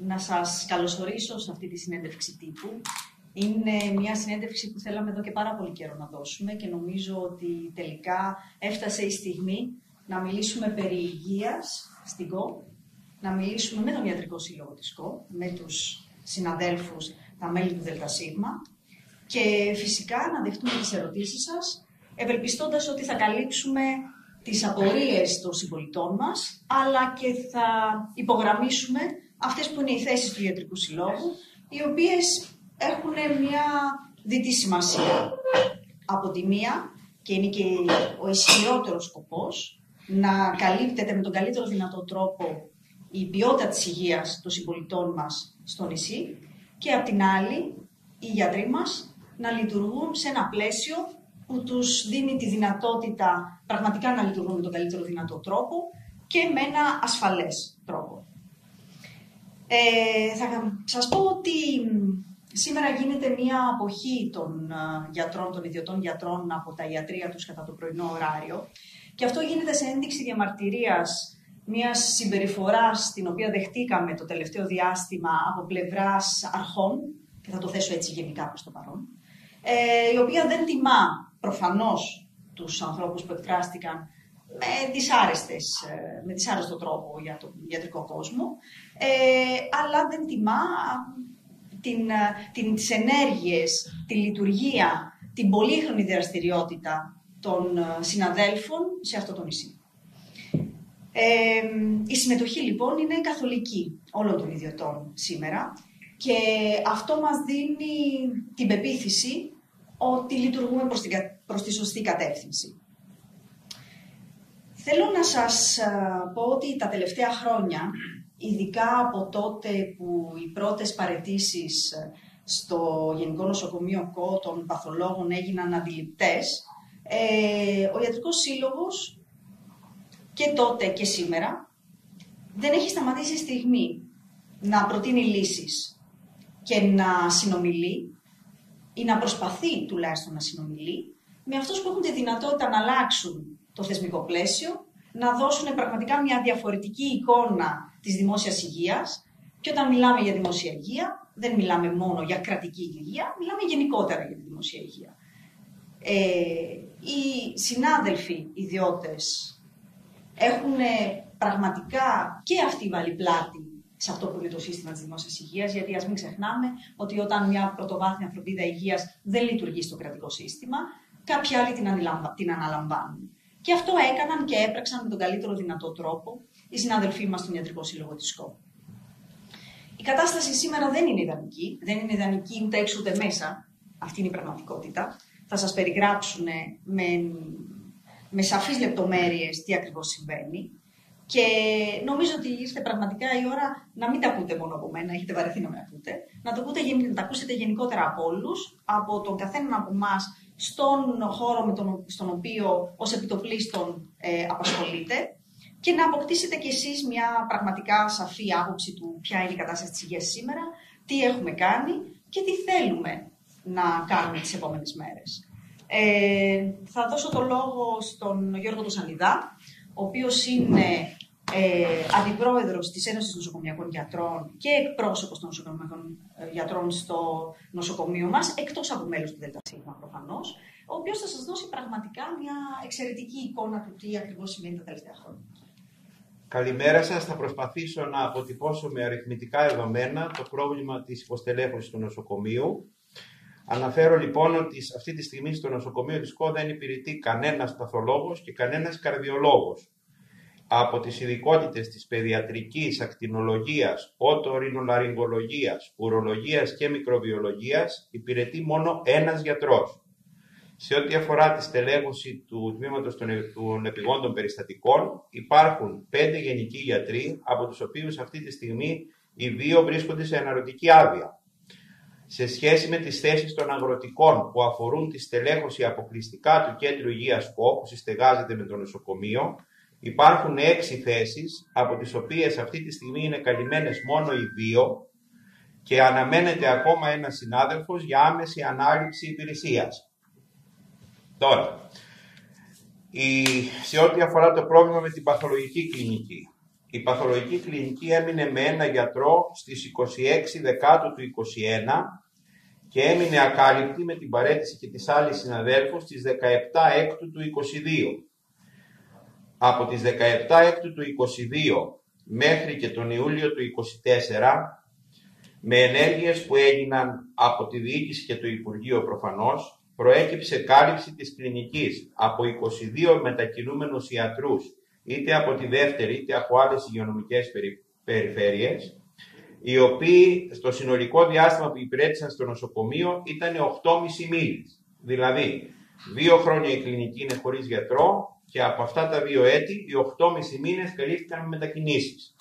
να σας καλωσορίσω σε αυτή τη συνέντευξη τύπου. Είναι μια συνέντευξη που θέλαμε εδώ και πάρα πολύ καιρό να δώσουμε και νομίζω ότι τελικά έφτασε η στιγμή να μιλήσουμε περί υγείας στην ΚΟ, να μιλήσουμε με τον Ιατρικό Σύλλογο της ΚΟ, με τους συναδέλφους, τα μέλη του ΔΣ και φυσικά να δεχτούμε τις ερωτήσεις σας, ευελπιστώντας ότι θα καλύψουμε τις απορίες των συμπολιτών μας, αλλά και θα υπογραμμίσουμε αυτές που είναι οι θέσεις του Ιατρικού Συλλόγου, οι οποίες έχουν μια διτή σημασία. Από τη μία, και είναι και ο ισχυρότερος σκοπός, να καλύπτεται με τον καλύτερο δυνατό τρόπο η ποιότητα της υγείας των συμπολιτών μας στο νησί και από την άλλη, οι γιατροί μας να λειτουργούν σε ένα πλαίσιο που τους δίνει τη δυνατότητα πραγματικά να λειτουργούν με τον καλύτερο δυνατό τρόπο και με ένα ασφαλές τρόπο. Θα σας πω ότι σήμερα γίνεται μια αποχή των γιατρών, των ιδιωτών γιατρών από τα ιατρεία τους κατά το πρωινό ωράριο και αυτό γίνεται σε ένδειξη διαμαρτυρίας μιας συμπεριφοράς την οποία δεχτήκαμε το τελευταίο διάστημα από πλευράς αρχών, και θα το θέσω έτσι γενικά προς το παρόν, η οποία δεν τιμά προφανώς τους ανθρώπους που εκφράστηκαν με δυσάρεστο τρόπο για τον ιατρικό κόσμο, αλλά δεν τιμά τις ενέργειες, τη λειτουργία, την πολύχρονη δραστηριότητα των συναδέλφων σε αυτό το νησί. Η συμμετοχή λοιπόν είναι καθολική όλων των ιδιωτών σήμερα και αυτό μας δίνει την πεποίθηση ότι λειτουργούμε προς τη σωστή κατεύθυνση. Θέλω να σας πω ότι τα τελευταία χρόνια, ειδικά από τότε που οι πρώτες παραιτήσεις στο Γενικό Νοσοκομείο ΚΟ των παθολόγων έγιναν αντιληπτές, ο Ιατρικός Σύλλογος και τότε και σήμερα δεν έχει σταματήσει στιγμή να προτείνει λύσεις και να συνομιλεί ή να προσπαθεί τουλάχιστον να συνομιλεί με αυτούς που έχουν τη δυνατότητα να αλλάξουν το θεσμικό πλαίσιο, να δώσουν πραγματικά μια διαφορετική εικόνα της δημόσιας υγείας. Και όταν μιλάμε για δημόσια υγεία, δεν μιλάμε μόνο για κρατική υγεία, μιλάμε γενικότερα για τη δημόσια υγεία. Οι συνάδελφοι ιδιώτες έχουν πραγματικά και αυτοί βάλει πλάτη σε αυτό που είναι το σύστημα της δημόσιας υγείας, γιατί ας μην ξεχνάμε ότι όταν μια πρωτοβάθμια φροντίδα υγείας δεν λειτουργεί στο κρατικό σύστημα, κάποιοι άλλοι την αναλαμβάνουν. Και αυτό έκαναν και έπραξαν με τον καλύτερο δυνατό τρόπο οι συνάδελφοί μας στον Ιατρικό Σύλλογο της ΚΟ. Η κατάσταση σήμερα δεν είναι ιδανική, δεν είναι ιδανική ούτε έξω ούτε μέσα. Αυτή είναι η πραγματικότητα. Θα σας περιγράψουν με σαφείς λεπτομέρειες τι ακριβώς συμβαίνει. Και νομίζω ότι ήρθε πραγματικά η ώρα να μην τα ακούτε μόνο από μένα, έχετε βαρεθεί να με ακούτε, να τα ακούσετε γενικότερα από όλους, από τον καθέναν από εμάς, στον χώρο στον οποίο ως επιτοπλίστων απασχολείτε και να αποκτήσετε κι εσείς μια πραγματικά σαφή άποψη του ποια είναι η κατάσταση της υγείας σήμερα, τι έχουμε κάνει και τι θέλουμε να κάνουμε τις επόμενες μέρες. Θα δώσω το λόγο στον Γιώργο του Σανιδά, ο οποίος είναι αντιπρόεδρος της Ένωσης Νοσοκομιακών Γιατρών και εκπρόσωπος των νοσοκομιακών γιατρών στο νοσοκομείο μας, εκτός από μέλος του ΔΣ προφανώς, ο οποίος θα σας δώσει πραγματικά μια εξαιρετική εικόνα του τι ακριβώς σημαίνει τα τελευταία χρόνια. Καλημέρα σας. Θα προσπαθήσω να αποτυπώσω με αριθμητικά δεδομένα το πρόβλημα της υποστελέχωσης του νοσοκομείου. Αναφέρω λοιπόν ότι αυτή τη στιγμή στο νοσοκομείο της ΚΟ δεν υπηρετεί κανένας παθολόγος και κανένας καρδιολόγος. Από τις ειδικότητες της παιδιατρικής, ακτινολογίας, οτορινολαρυγγολογίας, ουρολογίας και μικροβιολογίας υπηρετεί μόνο ένας γιατρός. Σε ό,τι αφορά τη στελέχωση του τμήματος των επιγόντων περιστατικών, υπάρχουν 5 γενικοί γιατροί, από τους οποίους αυτή τη στιγμή οι 2 βρίσκονται σε αναρωτική άδεια. Σε σχέση με τις θέσεις των αγροτικών που αφορούν τη στελέχωση αποκλειστικά του Κέντρου Υγείας ΚΟ, που συστεγάζεται με το νοσοκομείο, υπάρχουν 6 θέσεις, από τις οποίες αυτή τη στιγμή είναι καλυμμένες μόνο οι 2 και αναμένεται ακόμα ένας συνάδελφος για άμεση ανάληψη υπηρεσίας. Τώρα, σε ό,τι αφορά το πρόβλημα με την παθολογική κλινική, η παθολογική κλινική έμεινε με ένα γιατρό στις 26 Δεκάτου του 2021 και έμεινε ακάλυπτη με την παραίτηση και της άλλης συναδέλφου στις 17 Έκτου του 2022. Από τις 17 Έκτου του 2022 μέχρι και τον Ιούλιο του 2024, με ενέργειες που έγιναν από τη διοίκηση και το Υπουργείο προφανώς, προέκυψε κάλυψη της κλινικής από 22 μετακινούμενους ιατρούς, είτε από τη δεύτερη είτε από άλλες υγειονομικές περιφέρειες, οι οποίοι στο συνολικό διάστημα που υπηρέτησαν στο νοσοκομείο ήταν 8,5 μήνες. Δηλαδή, 2 χρόνια η κλινική είναι χωρίς γιατρό και από αυτά τα 2 έτη, οι 8,5 μήνες καλύφθηκαν με μετακινήσεις.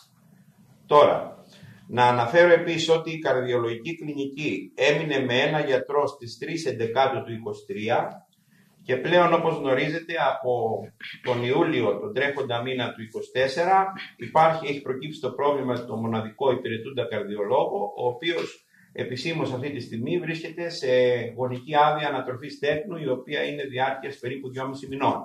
Τώρα, να αναφέρω επίσης ότι η καρδιολογική κλινική έμεινε με ένα γιατρό στις 3 Εντεκάτου του 2023 και πλέον, όπως γνωρίζετε, από τον Ιούλιο, τον τρέχοντα μήνα του 2024, έχει προκύψει το πρόβλημα το μοναδικό υπηρετούντα καρδιολόγο, ο οποίος επισήμως αυτή τη στιγμή βρίσκεται σε γονική άδεια ανατροφής τέκνου, η οποία είναι διάρκειας περίπου 2,5 μηνών.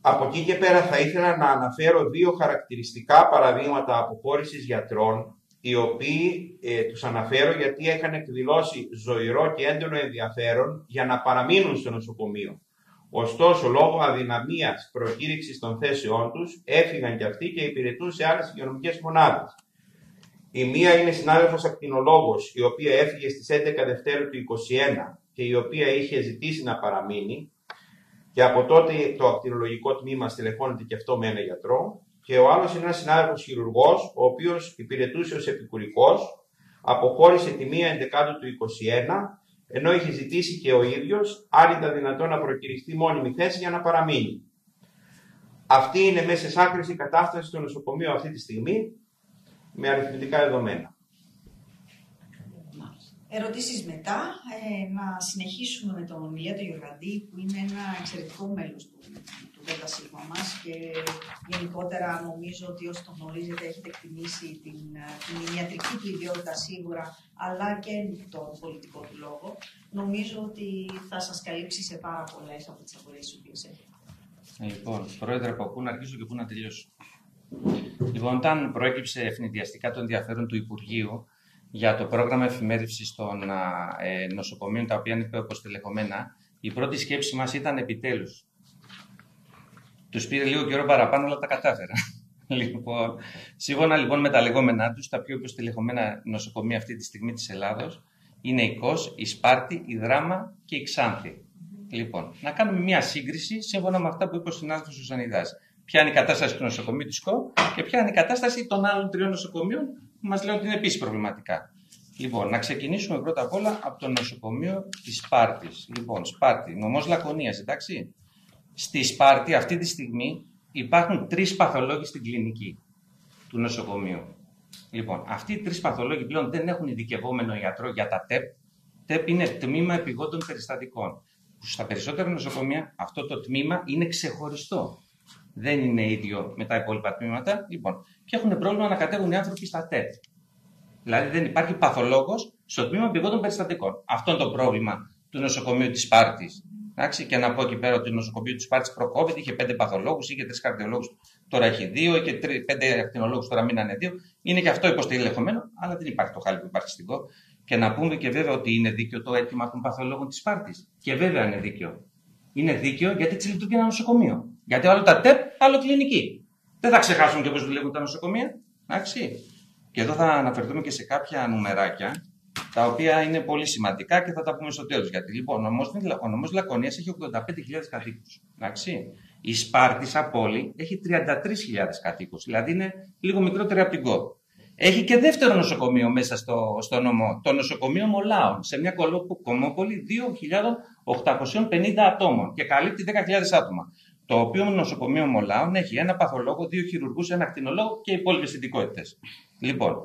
Από εκεί και πέρα θα ήθελα να αναφέρω 2 χαρακτηριστικά παραδείγματα αποχώρησης γιατρών, οι οποίοι τους αναφέρω γιατί είχαν εκδηλώσει ζωηρό και έντονο ενδιαφέρον για να παραμείνουν στο νοσοκομείο. Ωστόσο, λόγω αδυναμίας προκήρυξης των θέσεών τους, έφυγαν κι αυτοί και υπηρετούν σε άλλες υγειονομικές μονάδες. Η μία είναι συνάδελφος ακτινολόγος, η οποία έφυγε στις 11 Δευτέρου του 2021 και η οποία είχε ζητήσει να παραμείνει. Και από τότε το ακτινολογικό τμήμα στελεχώνεται και αυτό με ένα γιατρό. Και ο άλλος είναι ένας συνάδελφος χειρουργός, ο οποίος υπηρετούσε ως επικουρικός, αποχώρησε τη 1 Ενδεκάτου του 2021, ενώ είχε ζητήσει και ο ίδιος αν ήταν δυνατόν να προκηρυχθεί μόνιμη θέση για να παραμείνει. Αυτή είναι μέσα σε άκρηση κατάσταση στο νοσοκομείο αυτή τη στιγμή, με αριθμητικά δεδομένα. Ερωτήσεις μετά. Να συνεχίσουμε με τον Ηλία Γιωργαντή, που είναι ένα εξαιρετικό μέλος του ΔΣ μας και γενικότερα νομίζω ότι όσοι τον γνωρίζετε έχετε εκτιμήσει την ιατρική του ιδιότητα σίγουρα, αλλά και τον πολιτικό του λόγο. Νομίζω ότι θα σας καλύψει σε πάρα πολλές από τις απορίες τις οποίες έχετε. Λοιπόν, Πρόεδρε, από πού να αρχίσω και πού να τελειώσω. Λοιπόν, όταν προέκυψε ευνηδιαστικά το ενδιαφέρον του Υπουργείου για το πρόγραμμα εφημέρευσης των νοσοκομείων, τα οποία είναι υποστελεχωμένα, η πρώτη σκέψη μας ήταν επιτέλους. Τους πήρε λίγο καιρό παραπάνω, αλλά τα κατάφερα. Λοιπόν, σύμφωνα λοιπόν με τα λεγόμενά τους, τα πιο υποστελεχωμένα νοσοκομεία αυτή τη στιγμή της Ελλάδος είναι η ΚΟΣ, η Σπάρτη, η Δράμα και η Ξάνθη. Λοιπόν, να κάνουμε μια σύγκριση σύμφωνα με αυτά που είπε ο συνάδελφος ο Ζανιδάς. Ποια είναι η κατάσταση του νοσοκομείου της ΚΟ και ποια είναι η κατάσταση των άλλων 3 νοσοκομείων που μας λένε ότι είναι επίσης προβληματικά. Λοιπόν, να ξεκινήσουμε πρώτα απ' όλα από το νοσοκομείο της Σπάρτης. Λοιπόν, Σπάρτη, νομός Λακωνίας, εντάξει. Στη Σπάρτη αυτή τη στιγμή υπάρχουν 3 παθολόγοι στην κλινική του νοσοκομείου. Λοιπόν, αυτοί οι 3 παθολόγοι πλέον δεν έχουν ειδικευόμενο ιατρό για τα ΤΕΠ. ΤΕΠ είναι τμήμα επιγόντων περιστατικών. Στα περισσότερα νοσοκομεία αυτό το τμήμα είναι ξεχωριστό. Δεν είναι ίδιο με τα υπόλοιπα τμήματα. Λοιπόν, και έχουν πρόβλημα να κατέβουν οι άνθρωποι στα ΤΕΠ. Δηλαδή δεν υπάρχει παθολόγος στο τμήμα επιγόντων περιστατικών. Αυτό είναι το πρόβλημα του νοσοκομείου της Σπάρτης. Και να πω εκεί πέρα ότι το νοσοκομείο της Σπάρτης προ-COVID είχε 5 παθολόγους, είχε 3 καρδιολόγους, τώρα έχει 2, είχε 5 ακτινολόγους, τώρα μείνανε 2. Είναι και αυτό υποστηλεχωμένο, αλλά δεν υπάρχει το χάλι που υπάρχει στην ΚΟ. Και να πούμε και βέβαια ότι είναι δίκαιο το αίτημα των παθολόγων της Σπάρτης. Και βέβαια είναι δίκαιο. Είναι δίκαιο γιατί έτσι λειτουργεί ένα νοσοκομείο. Γιατί άλλο τα ΤΕΠ, άλλο κλινική. Δεν θα ξεχάσουμε και πώς δουλεύουν τα νοσοκομεία. Εντάξει. Και εδώ θα αναφερθούμε και σε κάποια νουμεράκια, τα οποία είναι πολύ σημαντικά και θα τα πούμε στο τέλος. Γιατί λοιπόν ο νομός Λακωνίας έχει 85.000 κατοίκους. Εντάξει. Η Σπάρτη σαν πόλη έχει 33.000 κατοίκους. Δηλαδή είναι λίγο μικρότερη από την ΚΟ. Έχει και δεύτερο νοσοκομείο μέσα στο νομό, το νοσοκομείο Μολάων, σε μια κομμόπολη 2.850 ατόμων και καλύπτει 10.000 άτομα. Το οποίο νοσοκομείο Μολάων έχει ένα παθολόγο, 2 χειρουργούς, ένα ακτινολόγο και υπόλοιπες ειδικότητες. Λοιπόν,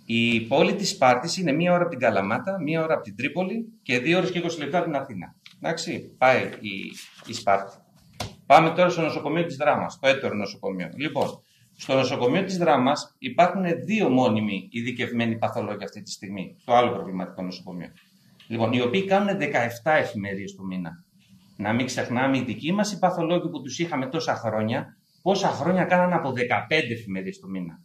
η πόλη της Σπάρτης είναι 1 ώρα από την Καλαμάτα, 1 ώρα από την Τρίπολη και 2 ώρες και 20 λεπτά από την Αθήνα. Εντάξει, πάει η Σπάρτη. Πάμε τώρα στο νοσοκομείο της Δράμας, το έτερο νοσοκομείο. Λοιπόν, στο νοσοκομείο της Δράμας υπάρχουν 2 μόνιμοι ειδικευμένοι παθολόγοι αυτή τη στιγμή, το άλλο προβληματικό νοσοκομείο. Λοιπόν, οι οποίοι κάνουν 17 εφημερίες το μήνα. Να μην ξεχνάμε οι δικοί μας οι παθολόγοι που τους είχαμε τόσα χρόνια, πόσα χρόνια κάνανε από 15 εφημερίες το μήνα.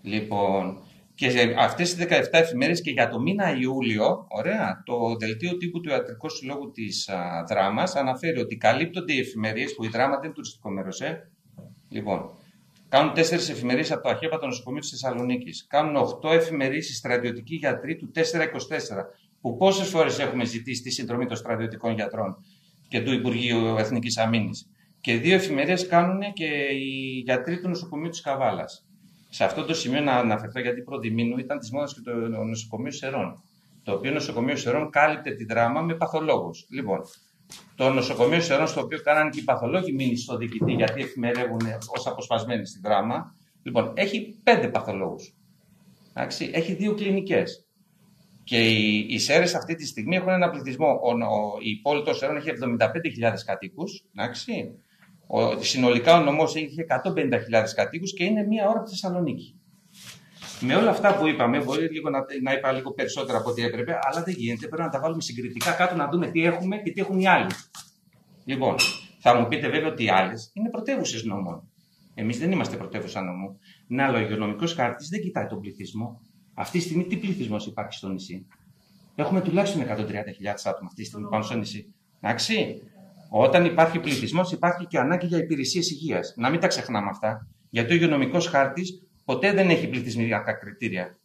Λοιπόν, και αυτές οι 17 εφημερίες και για το μήνα Ιούλιο, ωραία, το δελτίο τύπου του Ιατρικού Συλλόγου της Δράμας αναφέρει ότι καλύπτονται οι εφημερίες που η Δράμα δεν είναι τουριστικό μέρος. Λοιπόν, κάνουν 4 εφημερίες από το Αχέπατο Νοσοκομείο της Θεσσαλονίκης. Κάνουν 8 εφημερίες οι στρατιωτικοί γιατροί του 424, που πόσες φορές έχουμε ζητήσει τη συνδρομή των στρατιωτικών γιατρών και του Υπουργείου Εθνικής Αμήνης. Και 2 εφημερίες κάνουν και οι γιατροί του νοσοκομείου της Καβάλας. Σε αυτό το σημείο να αναφερθώ, γιατί προδημήνου ήταν της μόδας και το νοσοκομείο Σερών. Το οποίο νοσοκομείο Σερών κάλυπτε τη Δράμα με παθολόγους. Λοιπόν, το νοσοκομείο Σερών, στο οποίο κάνανε και οι παθολόγοι μήνυση στο διοικητή, γιατί εφημερεύουν ως αποσπασμένοι στη Δράμα, λοιπόν, έχει 5 παθολόγους. Εντάξει, έχει 2 κλινικές. Και οι Σέρες αυτή τη στιγμή έχουν ένα πληθυσμό. Η πόλη των Σερών έχει 75.000 κατοίκους. Εντάξει. Συνολικά ο νομός είχε 150.000 κατοίκους και είναι 1 ώρα από τη Θεσσαλονίκη. Με όλα αυτά που είπαμε, μπορεί λίγο να είπα λίγο περισσότερα από ό,τι έπρεπε, αλλά δεν γίνεται. Πρέπει να τα βάλουμε συγκριτικά κάτω, να δούμε τι έχουμε και τι έχουν οι άλλοι. Λοιπόν, θα μου πείτε βέβαια ότι οι άλλες είναι πρωτεύουσες νομών. Εμείς δεν είμαστε πρωτεύουσα νομού. Ναι, αλλά ο υγειονομικός χάρτης δεν κοιτάει τον πληθυσμό. Αυτή τη στιγμή τι πληθυσμός υπάρχει στο νησί? Έχουμε τουλάχιστον 130.000 άτομα αυτή τη στιγμή πάνω στο νησί. Εντάξει. Όταν υπάρχει πληθυσμός, υπάρχει και ανάγκη για υπηρεσίες υγείας. Να μην τα ξεχνάμε αυτά. Γιατί ο υγειονομικός χάρτης ποτέ δεν έχει πληθυσμιακά κριτήρια.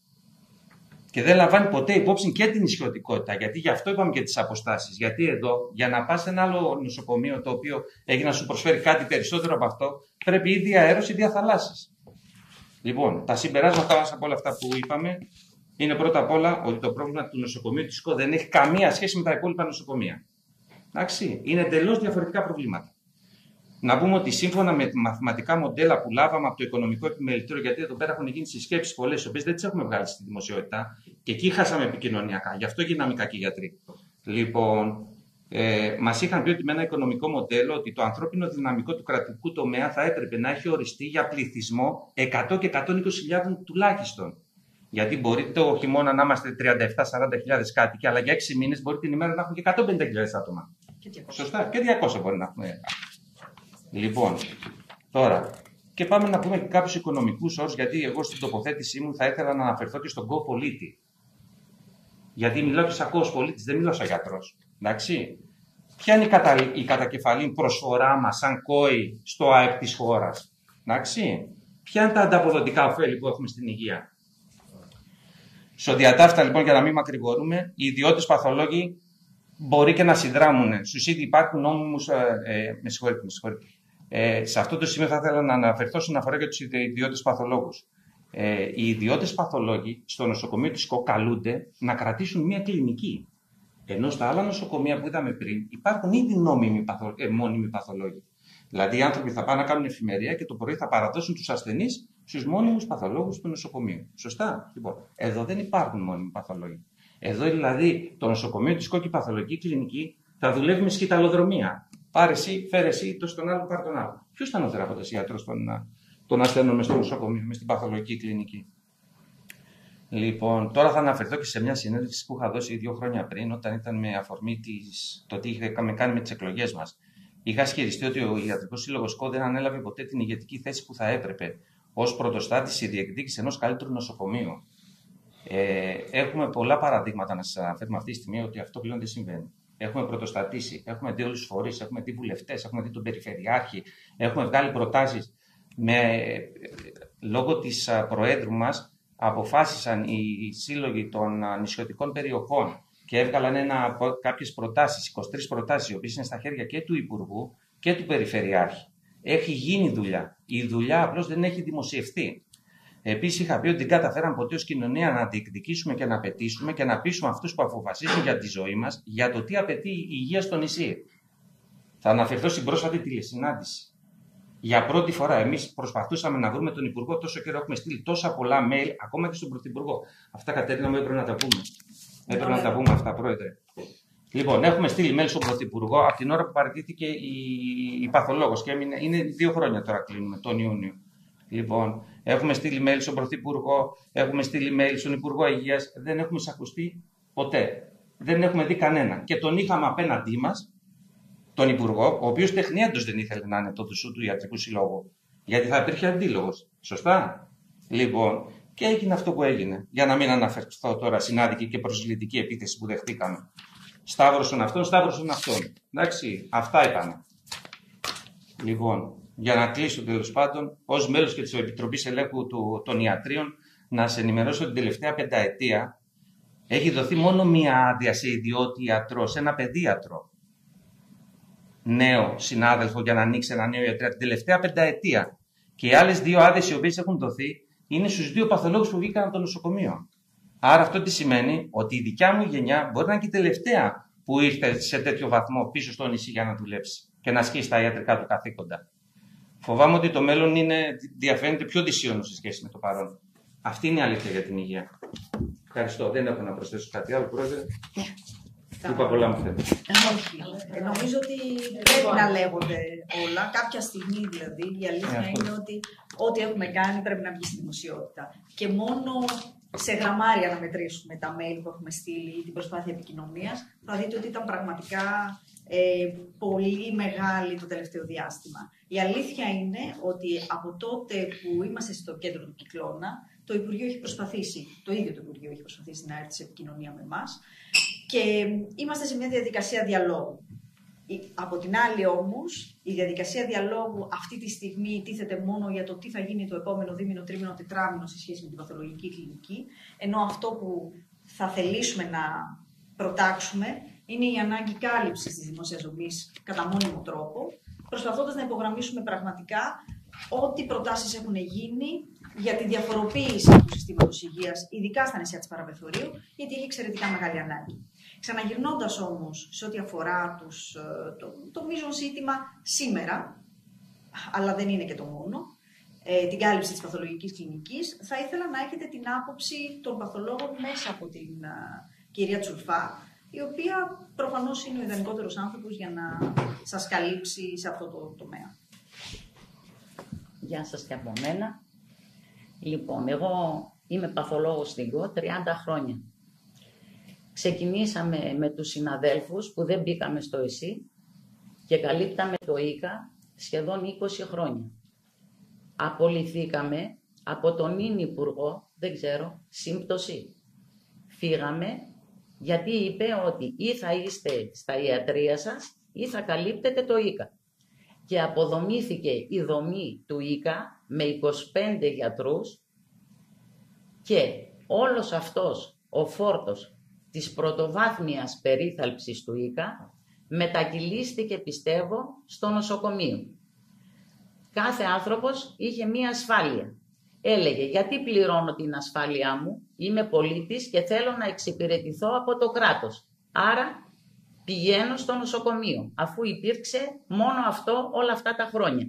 Και δεν λαμβάνει ποτέ υπόψη και την νησιωτικότητα. Γιατί γι' αυτό είπαμε και τις αποστάσεις. Γιατί εδώ, για να πας σε ένα άλλο νοσοκομείο το οποίο έχει να σου προσφέρει κάτι περισσότερο από αυτό, πρέπει ή διαέρος ή διαθαλάσσης. Λοιπόν, τα συμπεράσματα μας από όλα αυτά που είπαμε είναι πρώτα απ' όλα ότι το πρόβλημα του νοσοκομείου της ΣΚΟ δεν έχει καμία σχέση με τα υπόλοιπα νοσοκομεία. Εντάξει, είναι εντελώς διαφορετικά προβλήματα. Να πούμε ότι σύμφωνα με τη μαθηματικά μοντέλα που λάβαμε από το Οικονομικό Επιμελητήριο, γιατί εδώ πέρα έχουν γίνει συσκέψεις πολλές, οι οποίες δεν τις έχουμε βγάλει στη δημοσιότητα και εκεί χάσαμε επικοινωνιακά. Γι' αυτό γίναμε κακοί γιατροί. Λοιπόν, μας είχαν πει ότι με ένα οικονομικό μοντέλο ότι το ανθρώπινο δυναμικό του κρατικού τομέα θα έπρεπε να έχει οριστεί για πληθυσμό 100 και 120.000 τουλάχιστον. Γιατί μπορεί το χειμώνα να είμαστε 37-40.000 κάτοικοι, αλλά για 6 μήνες μπορεί την ημέρα να έχουμε και 150.000 άτομα. Και 200. Σωστά, και 200 μπορεί να έχουμε. Λοιπόν, τώρα, και πάμε να πούμε και κάποιους οικονομικούς όρους, γιατί εγώ στην τοποθέτησή μου θα ήθελα να αναφερθώ και στον κοπολίτη. Γιατί μιλάω και σαν κοπολίτης, δεν μιλάω σαν γιατρός. Εντάξει. Ποια είναι η κατακεφαλήν προσφορά μας σαν ΚΟΗ στο ΑΕΠ της χώρας? Εντάξει. Ποια είναι τα ανταποδοτικά ωφέλη που έχουμε στην υγεία? Στο διατάφτα, λοιπόν, για να μην μακρηγορούμε, οι ιδιώτες παθολόγοι μπορεί και να συνδράμουν. Στους ήδη υπάρχουν νόμιμους. Με συγχωρείτε. Σε αυτό το σημείο θα ήθελα να αναφερθώ στην αφορά για τους ιδιώτες παθολόγους. Οι ιδιώτες παθολόγοι στο νοσοκομείο της ΚΟ καλούνται να κρατήσουν μια κλινική. Ενώ στα άλλα νοσοκομεία που είδαμε πριν υπάρχουν ήδη μόνιμοι παθολόγοι. Δηλαδή οι άνθρωποι θα πάνε να κάνουν εφημερία και το πρωί θα παραδώσουν τους ασθενείς στους μόνιμους παθολόγους του νοσοκομείου. Σωστά. Λοιπόν, εδώ δεν υπάρχουν μόνιμοι παθολόγοι. Εδώ δηλαδή το νοσοκομείο της ΚΟ και η παθολογική κλινική θα δουλεύει με σκηταλοδρομία. Πάρε εσύ, φέρε εσύ, το στον άλλο, πάρε τον άλλο. Ποιος ήταν ο θεραπευτής γιατρός των ασθενών μες στο νοσοκομείο, μες στην παθολογική κλινική? Λοιπόν, τώρα θα αναφερθώ και σε μια συνέντευξη που είχα δώσει 2 χρόνια πριν, όταν ήταν με αφορμή το τι είχαμε κάνει με τις εκλογές μας. Είχα ισχυριστεί ότι ο Ιατρικός Σύλλογος ΚΟ δεν ανέλαβε ποτέ την ηγετική θέση που θα έπρεπε ως πρωτοστάτης η διεκδίκηση ενός καλύτερου νοσοκομείου. Έχουμε πολλά παραδείγματα να σας αναφέρουμε αυτή τη στιγμή ότι αυτό πλέον δεν συμβαίνει. Έχουμε πρωτοστατήσει, έχουμε δει όλους τους φορείς, έχουμε δει βουλευτές, έχουμε δει τον Περιφερειάρχη, έχουμε βγάλει προτάσεις. Λόγω της Προέδρου μας αποφάσισαν οι σύλλογοι των νησιωτικών περιοχών και έβγαλαν κάποιες προτάσεις, 23 προτάσεις, οι οποίες είναι στα χέρια και του Υπουργού και του Περιφερειάρχη. Έχει γίνει δουλειά. Η δουλειά απλώς δεν έχει δημοσιευθεί. Επίσης, είχα πει ότι δεν καταφέραμε ποτέ ως κοινωνία να διεκδικήσουμε και να απαιτήσουμε και να πείσουμε αυτούς που αποφασίζουν για τη ζωή μας για το τι απαιτεί η υγεία στο νησί. Θα αναφερθώ στην πρόσφατη τηλεσυνάντηση. Για πρώτη φορά, εμείς προσπαθούσαμε να βρούμε τον Υπουργό τόσο καιρό. Έχουμε στείλει τόσα πολλά mail, ακόμα και στον Πρωθυπουργό. Αυτά, Κατερίνα μου, έπρεπε να τα πούμε. Έπρεπε να τα πούμε αυτά, Πρόεδρε. Λοιπόν, έχουμε στείλει mail στον Πρωθυπουργό από την ώρα που παραιτήθηκε η παθολόγος και είναι 2 χρόνια τώρα κλείνουμε, τον Ιούνιο. Λοιπόν, έχουμε στείλει mail στον Πρωθυπουργό, έχουμε στείλει mail στον Υπουργό Υγείας, δεν έχουμε εισακουστεί ποτέ. Δεν έχουμε δει κανένα. Και τον είχαμε απέναντί μας τον Υπουργό, ο οποίος τεχνίατος δεν ήθελε να είναι το δουσού του Ιατρικού Συλλόγου. Γιατί θα υπήρχε αντίλογος. Σωστά. Λοιπόν, και έγινε αυτό που έγινε. Για να μην αναφερθώ τώρα στην άδικη και προσβλητική επίθεση που δεχτήκαμε. Σταύρωσον αυτόν, σταύρωσον αυτόν. Εντάξει, αυτά είπαμε. Λοιπόν, για να κλείσω τέλος πάντων, ως μέλος και της Επιτροπής Ελέγχου των Ιατρίων, να σε ενημερώσω ότι την τελευταία πενταετία έχει δοθεί μόνο μία άδεια σε ιδιώτη ιατρό, σε ένα παιδίατρο. Νέο συνάδελφο για να ανοίξει ένα νέο ιατρείο την τελευταία πενταετία. Και οι άλλες 2 άδειες οι οποίες έχουν δοθεί είναι στους 2 παθολόγους που βγήκαν από το νοσοκομείο. Άρα αυτό τι σημαίνει? Ότι η δικιά μου γενιά μπορεί να είναι και η τελευταία που ήρθε σε τέτοιο βαθμό πίσω στο νησί για να δουλέψει και να ασκήσει τα ιατρικά του καθήκοντα. Φοβάμαι ότι το μέλλον διαφαίνεται πιο δυσίωνο σε σχέση με το παρόν. Αυτή είναι η αλήθεια για την υγεία. Ευχαριστώ. Δεν έχω να προσθέσω κάτι άλλο, Πρόεδρε. Είπα πολλά μου θέματα. Όχι. Νομίζω ότι πρέπει να λέγονται όλα. Κάποια στιγμή δηλαδή η αλήθεια είναι ότι ό,τι έχουμε κάνει πρέπει να βγει στη δημοσιότητα. Και μόνο σε γραμμάρια να μετρήσουμε τα mail που έχουμε στείλει ή την προσπάθεια επικοινωνίας, θα δείτε ότι ήταν πραγματικά πολύ μεγάλη το τελευταίο διάστημα. Η αλήθεια είναι ότι από τότε που είμαστε στο κέντρο του Κυκλώνα, το Υπουργείο έχει προσπαθήσει, το ίδιο το Υπουργείο έχει προσπαθήσει να έρθει σε επικοινωνία με εμάς και είμαστε σε μια διαδικασία διαλόγου. Από την άλλη όμως, η διαδικασία διαλόγου αυτή τη στιγμή τίθεται μόνο για το τι θα γίνει το επόμενο δίμηνο, τρίμηνο, τετράμηνο σε σχέση με την παθολογική κλινική, ενώ αυτό που θα θελήσουμε να προτάξουμε είναι η ανάγκη κάλυψης της δημόσιας ζωής κατά μόνιμο τρόπο, προσπαθώντας να υπογραμμίσουμε πραγματικά ό,τι προτάσεις έχουν γίνει για τη διαφοροποίηση του συστήματος υγείας, ειδικά στα νησιά της Παραμεθορίου, γιατί έχει εξαιρετικά μεγάλη ανάγκη. Ξαναγυρνώντας όμως σε ό,τι αφορά το μείζον ζήτημα σήμερα, αλλά δεν είναι και το μόνο, την κάλυψη της παθολογικής κλινικής, θα ήθελα να έχετε την άποψη των παθολόγων μέσα από την κυρία Τσουλφά, η οποία προφανώς είναι ο ιδανικότερος άνθρωπος για να σας καλύψει σε αυτό το τομέα. Γεια σας και από μένα. Λοιπόν, εγώ είμαι παθολόγος στην ΚΟ 30 χρόνια. Ξεκινήσαμε με τους συναδέλφους που δεν μπήκαμε στο ΕΣΥ και καλύπταμε το ΙΚΑ σχεδόν 20 χρόνια. Απολυθήκαμε από τον ίν Υπουργό, δεν ξέρω, σύμπτωση. Φύγαμε γιατί είπε ότι ή θα είστε στα ιατρεία σας ή θα καλύπτετε το ΙΚΑ. Και αποδομήθηκε η δομή του ΙΚΑ με 25 γιατρούς και όλος αυτός ο φόρτος της πρωτοβάθμιας περίθαλψης του ΙΚΑ μετακυλίστηκε, πιστεύω, στο νοσοκομείο. Κάθε άνθρωπος είχε μία ασφάλεια. Έλεγε, γιατί πληρώνω την ασφάλειά μου, είμαι πολίτης και θέλω να εξυπηρετηθώ από το κράτος. Άρα πηγαίνω στο νοσοκομείο, αφού υπήρξε μόνο αυτό όλα αυτά τα χρόνια.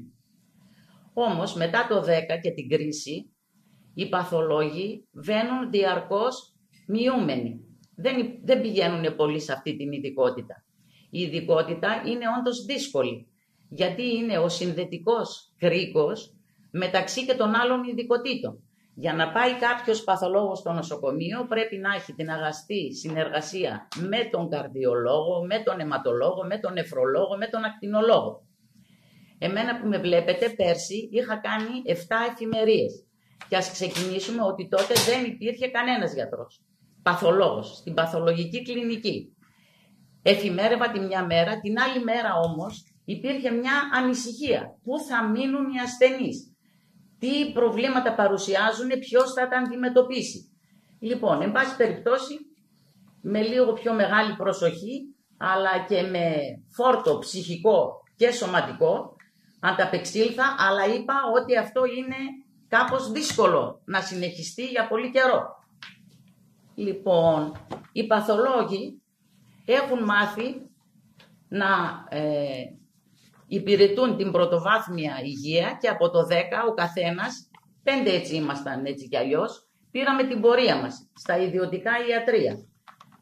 Όμως μετά το 10 και την κρίση, οι παθολόγοι βαίνουν διαρκώς μειούμενοι. Δεν πηγαίνουν πολύ σε αυτή την ειδικότητα. Η ειδικότητα είναι όντως δύσκολη, γιατί είναι ο συνδετικός κρίκος μεταξύ και των άλλων ειδικοτήτων. Για να πάει κάποιος παθολόγος στο νοσοκομείο πρέπει να έχει την αγαστή συνεργασία με τον καρδιολόγο, με τον αιματολόγο, με τον νεφρολόγο, με τον ακτινολόγο. Εμένα που με βλέπετε πέρσι είχα κάνει 7 εφημερίες και ας ξεκινήσουμε ότι τότε δεν υπήρχε κανένας γιατρός, παθολόγος, στην παθολογική κλινική. Εφημέρευα τη μια μέρα, την άλλη μέρα όμως υπήρχε μια ανησυχία. Πού θα μείνουν οι ασθενείς? Τι προβλήματα παρουσιάζουν, ποιος θα τα αντιμετωπίσει. Λοιπόν, εν πάση περιπτώσει, με λίγο πιο μεγάλη προσοχή, αλλά και με φόρτο ψυχικό και σωματικό, ανταπεξήλθα, αλλά είπα ότι αυτό είναι κάπως δύσκολο να συνεχιστεί για πολύ καιρό. Λοιπόν, οι παθολόγοι έχουν μάθει να υπηρετούν την πρωτοβάθμια υγεία και από το 10 ο καθένας, 5 έτσι ήμασταν έτσι κι αλλιώς, πήραμε την πορεία μας στα ιδιωτικά ιατρεία.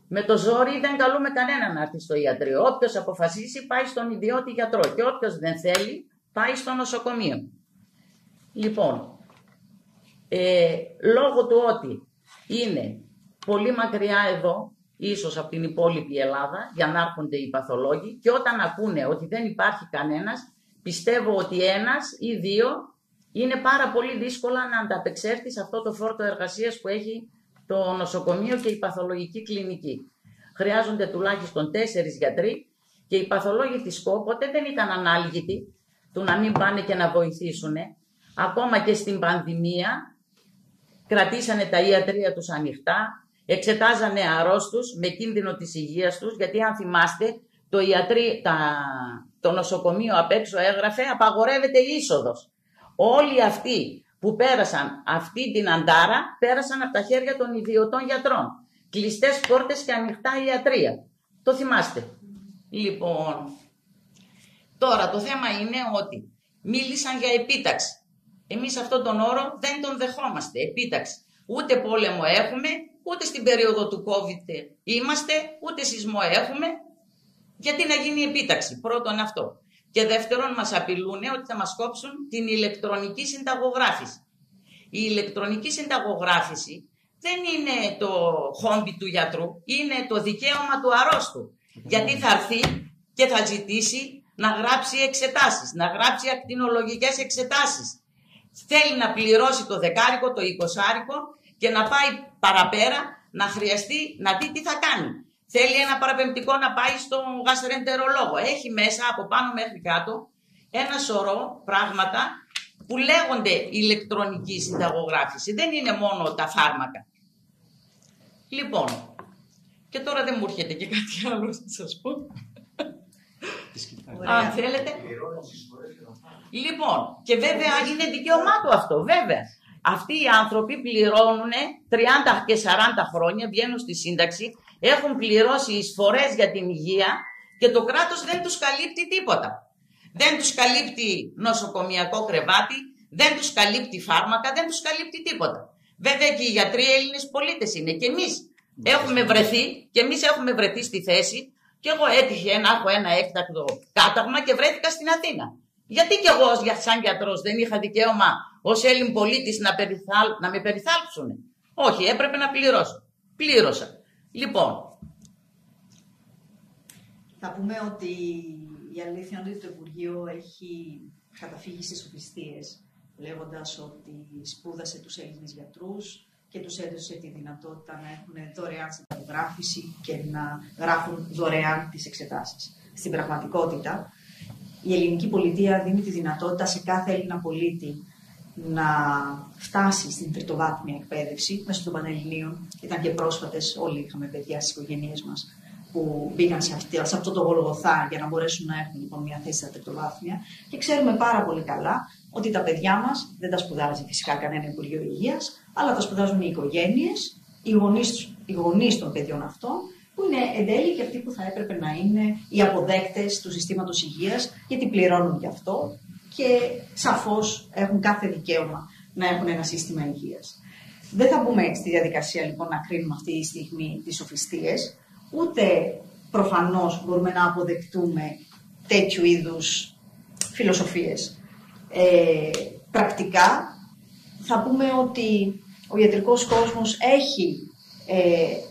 Με το ζόρι δεν καλούμε κανένα να έρθει στο ιατρείο. Όποιος αποφασίσει πάει στον ιδιώτη γιατρό και όποιος δεν θέλει πάει στο νοσοκομείο. Λοιπόν, λόγω του ότι είναι πολύ μακριά εδώ ίσως από την υπόλοιπη Ελλάδα, για να έρχονται οι παθολόγοι, και όταν ακούνε ότι δεν υπάρχει κανένας, πιστεύω ότι ένας ή δύο είναι πάρα πολύ δύσκολα να ανταπεξέλθει σε αυτό το φόρτο εργασίας που έχει το νοσοκομείο και η παθολογική κλινική. Χρειάζονται τουλάχιστον 4 γιατροί και οι παθολόγοι της ΚΟ ποτέ δεν ήταν ανάλγητοι του να μην πάνε και να βοηθήσουν. Ακόμα και στην πανδημία κρατήσανε τα ιατρεία τους ανοιχτά, εξετάζανε αρρώστους με κίνδυνο της υγείας τους, γιατί αν θυμάστε το νοσοκομείο απ' έξω έγραφε απαγορεύεται η είσοδος. Όλοι αυτοί που πέρασαν αυτή την αντάρα πέρασαν από τα χέρια των ιδιωτών γιατρών. Κλειστές πόρτες και ανοιχτά ιατρεία. Το θυμάστε. Λοιπόν, τώρα το θέμα είναι ότι μίλησαν για επίταξη. Εμείς αυτόν τον όρο δεν τον δεχόμαστε, επίταξη. Ούτε πόλεμο έχουμε, ούτε στην περίοδο του COVID είμαστε, ούτε σεισμό έχουμε. Γιατί να γίνει επίταξη, πρώτον αυτό. Και δεύτερον, μας απειλούν ότι θα μας κόψουν την ηλεκτρονική συνταγογράφηση. Η ηλεκτρονική συνταγογράφηση δεν είναι το χόμπι του γιατρού, είναι το δικαίωμα του αρρώστου. Γιατί θα έρθει και θα ζητήσει να γράψει εξετάσεις, να γράψει ακτινολογικές εξετάσεις. Θέλει να πληρώσει το 10, το 20 και να πάει παραπέρα, να χρειαστεί να δει τι θα κάνει. Θέλει ένα παραπεμπτικό να πάει στον γαστρεντερολόγο. Έχει μέσα από πάνω μέχρι κάτω ένα σωρό πράγματα που λέγονται ηλεκτρονική συνταγογράφηση. Δεν είναι μόνο τα φάρμακα. Λοιπόν, και τώρα δεν μου έρχεται και κάτι άλλο να σας πω. Αν θέλετε. Λοιπόν, και βέβαια είναι δικαίωμά του αυτό, βέβαια. Αυτοί οι άνθρωποι πληρώνουν 30 και 40 χρόνια, βγαίνουν στη σύνταξη, έχουν πληρώσει εισφορές για την υγεία και το κράτος δεν τους καλύπτει τίποτα. Δεν τους καλύπτει νοσοκομιακό κρεβάτι, δεν τους καλύπτει φάρμακα, δεν τους καλύπτει τίποτα. Βέβαια και οι γιατροί Έλληνες πολίτες είναι και εμείς έχουμε βρεθεί στη θέση και εγώ έτυχε να έχω ένα έκτακτο κάταγμα και βρέθηκα στην Αθήνα. Γιατί κι εγώ σαν γιατρός δεν είχα δικαίωμα ως Έλλην πολίτης να με περιθάλψουν? Όχι, έπρεπε να πληρώσω. Πλήρωσα. Λοιπόν. Θα πούμε ότι η αλήθεια είναι ότι το Υπουργείο έχει καταφύγει στις σοφιστίες, λέγοντας ότι σπούδασε τους Έλληνες γιατρούς και τους έδωσε τη δυνατότητα να έχουν δωρεάν συνταγογράφηση και να γράφουν δωρεάν τις εξετάσεις. Στην πραγματικότητα, η ελληνική πολιτεία δίνει τη δυνατότητα σε κάθε Έλληνα πολίτη να φτάσει στην τριτοβάθμια εκπαίδευση μέσω των Πανελληνίων. Ήταν και πρόσφατες, όλοι είχαμε παιδιά στις οικογένειές μας που μπήκαν σε αυτό το Γολγοθά για να μπορέσουν να έχουν λοιπόν μια θέση στα τριτοβάθμια. Και ξέρουμε πάρα πολύ καλά ότι τα παιδιά μας δεν τα σπουδάζει φυσικά κανένα Υπουργείο Υγείας, αλλά τα σπουδάζουν οι οικογένειες, οι γονείς των παιδιών αυτών, που είναι εν τέλει και αυτοί που θα έπρεπε να είναι οι αποδέκτες του συστήματος υγείας, γιατί πληρώνουν γι' αυτό και σαφώς έχουν κάθε δικαίωμα να έχουν ένα σύστημα υγείας. Δεν θα μπούμε στη διαδικασία λοιπόν να κρίνουμε αυτή τη στιγμή τις σοφιστίες, ούτε προφανώς μπορούμε να αποδεκτούμε τέτοιου είδους φιλοσοφίες. Πρακτικά θα πούμε ότι ο ιατρικός κόσμος έχει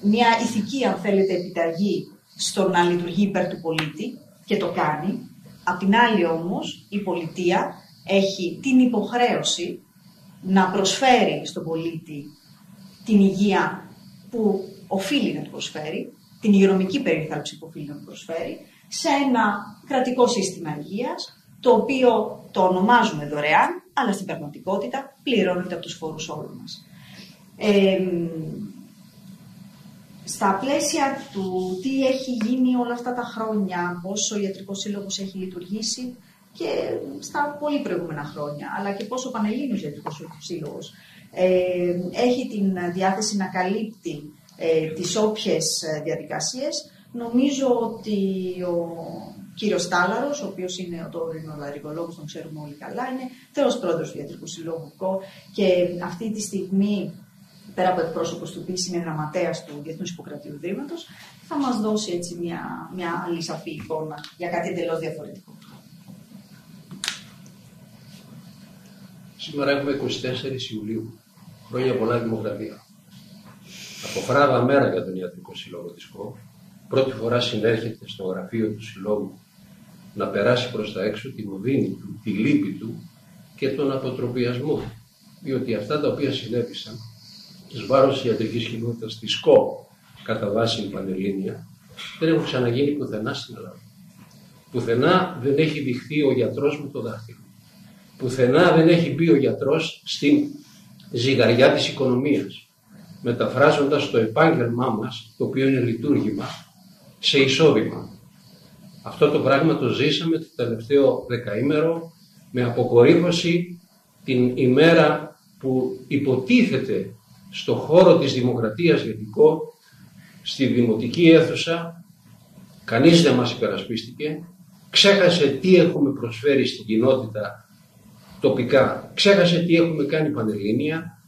μια ηθική, αν θέλετε, επιταγή στο να λειτουργεί υπέρ του πολίτη και το κάνει. Απ' την άλλη όμως η πολιτεία έχει την υποχρέωση να προσφέρει στον πολίτη την υγεία που οφείλει να του προσφέρει, την υγειονομική περίθαλψη που οφείλει να του προσφέρει, σε ένα κρατικό σύστημα υγείας, το οποίο το ονομάζουμε δωρεάν, αλλά στην πραγματικότητα πληρώνεται από τους φόρους όλων μας. Στα πλαίσια του τι έχει γίνει όλα αυτά τα χρόνια, πόσο ο Ιατρικός Σύλλογος έχει λειτουργήσει και στα πολύ προηγούμενα χρόνια, αλλά και πόσο ο Πανελλήνιος Ιατρικός Σύλλογος έχει την διάθεση να καλύπτει τις όποιες διαδικασίες, νομίζω ότι ο κύριος Τάλαρος, ο οποίος είναι ο τωρινολαρικολόγος, τον ξέρουμε όλοι καλά, είναι θεός πρόεδρος του Ιατρικού Συλλόγου και αυτή τη στιγμή, πέρα από εκπρόσωπος του οποίου είναι γραμματέας του Διεθνούς Ιπποκρατείου Ιδρύματος, θα μας δώσει έτσι μια άλλη σαφή εικόνα για κάτι εντελώς διαφορετικό. Σήμερα έχουμε 24 Ιουλίου. Χρόνια πολλά δημοκρατία. Από φράγα μέρα για τον Ιατρικό Σύλλογο της ΚΟ. Πρώτη φορά συνέρχεται στο γραφείο του Συλλόγου να περάσει προς τα έξω την οδύνη του, τη λύπη του και τον αποτροπιασμό. Διότι αυτά τα οποία συνέβησαν εις βάρος της ιατρικής κοινότητας της ΚΟ κατά βάση πανελλήνια δεν έχουν ξαναγίνει πουθενά στην Ελλάδα. Πουθενά δεν έχει δειχθεί ο γιατρός με το δάχτυλο. Πουθενά δεν έχει μπει ο γιατρός στην ζυγαριά της οικονομίας, μεταφράζοντας το επάγγελμά μας, το οποίο είναι λειτουργήμα, σε εισόδημα. Αυτό το πράγμα το ζήσαμε το τελευταίο δεκαήμερο με αποκορύφωση την ημέρα που υποτίθεται στο χώρο της Δημοκρατίας Γενικό, στη δημοτική αίθουσα, κανείς δεν μας υπερασπίστηκε, ξέχασε τι έχουμε προσφέρει στην κοινότητα τοπικά, ξέχασε τι έχουμε κάνει πανελλήνια,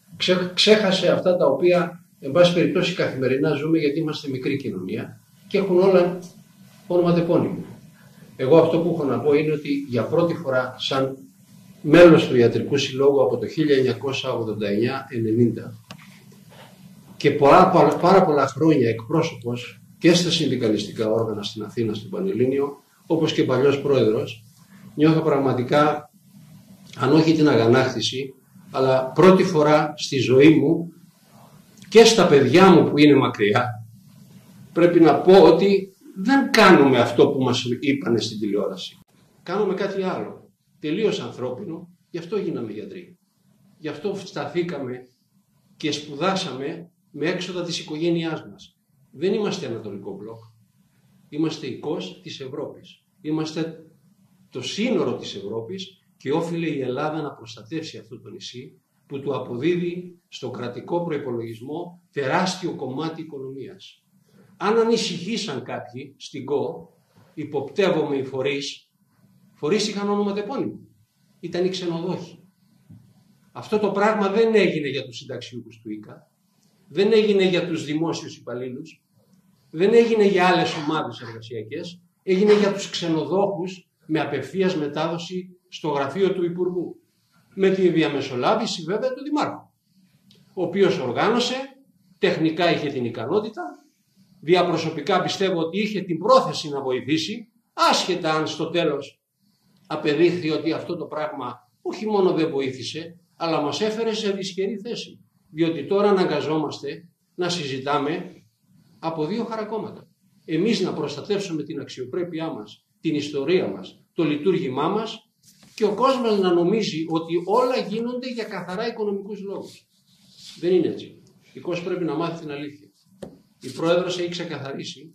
ξέχασε αυτά τα οποία εν πάση περιπτώσει καθημερινά ζούμε, γιατί είμαστε μικρή κοινωνία και έχουν όλα ονοματεπώνυμο. Εγώ αυτό που έχω να πω είναι ότι για πρώτη φορά σαν μέλος του Ιατρικού Συλλόγου από το 1989-90 και πάρα πολλά χρόνια εκπρόσωπος και στα συνδικαλιστικά όργανα στην Αθήνα, στην Πανελλήνιο, όπως και παλιός πρόεδρος, νιώθω πραγματικά, αν όχι την αγανάκτηση, αλλά πρώτη φορά στη ζωή μου και στα παιδιά μου που είναι μακριά, πρέπει να πω ότι δεν κάνουμε αυτό που μας είπανε στην τηλεόραση. Κάνουμε κάτι άλλο, τελείως ανθρώπινο, γι' αυτό γίναμε γιατροί. Γι' αυτό σταθήκαμε και σπουδάσαμε με έξοδα της οικογένειάς μας. Δεν είμαστε Ανατολικό Μπλοκ. Είμαστε οικός της Ευρώπης. Είμαστε το σύνορο της Ευρώπης και όφιλε η Ελλάδα να προστατεύσει αυτό το νησί που του αποδίδει στον κρατικό προϋπολογισμό τεράστιο κομμάτι οικονομίας. Αν ανησυχήσαν κάποιοι στην ΚΟ, υποπτεύομαι οι φορείς είχαν ονοματεπώνυμο. Ήταν οι ξενοδόχοι. Αυτό το πράγμα δεν έγινε για τους συνταξιούχους του ΙΚΑ, δεν έγινε για τους δημόσιους υπαλλήλους, δεν έγινε για άλλες ομάδες εργασιακές, έγινε για τους ξενοδόχους με απευθείας μετάδοση στο γραφείο του Υπουργού. Με τη διαμεσολάβηση βέβαια του Δημάρχου, ο οποίος οργάνωσε, τεχνικά είχε την ικανότητα, διαπροσωπικά πιστεύω ότι είχε την πρόθεση να βοηθήσει, άσχετα αν στο τέλος απεδείχθη ότι αυτό το πράγμα όχι μόνο δεν βοήθησε, αλλά μας έφερε σε δυσχερή θέση. Διότι τώρα αναγκαζόμαστε να συζητάμε από δύο χαρακόμματα. Εμείς να προστατεύσουμε την αξιοπρέπειά μας, την ιστορία μας, το λειτουργήμά μας και ο κόσμος να νομίζει ότι όλα γίνονται για καθαρά οικονομικούς λόγους. Δεν είναι έτσι. Η κόσμος πρέπει να μάθει την αλήθεια. Η Πρόεδρος έχει ξεκαθαρίσει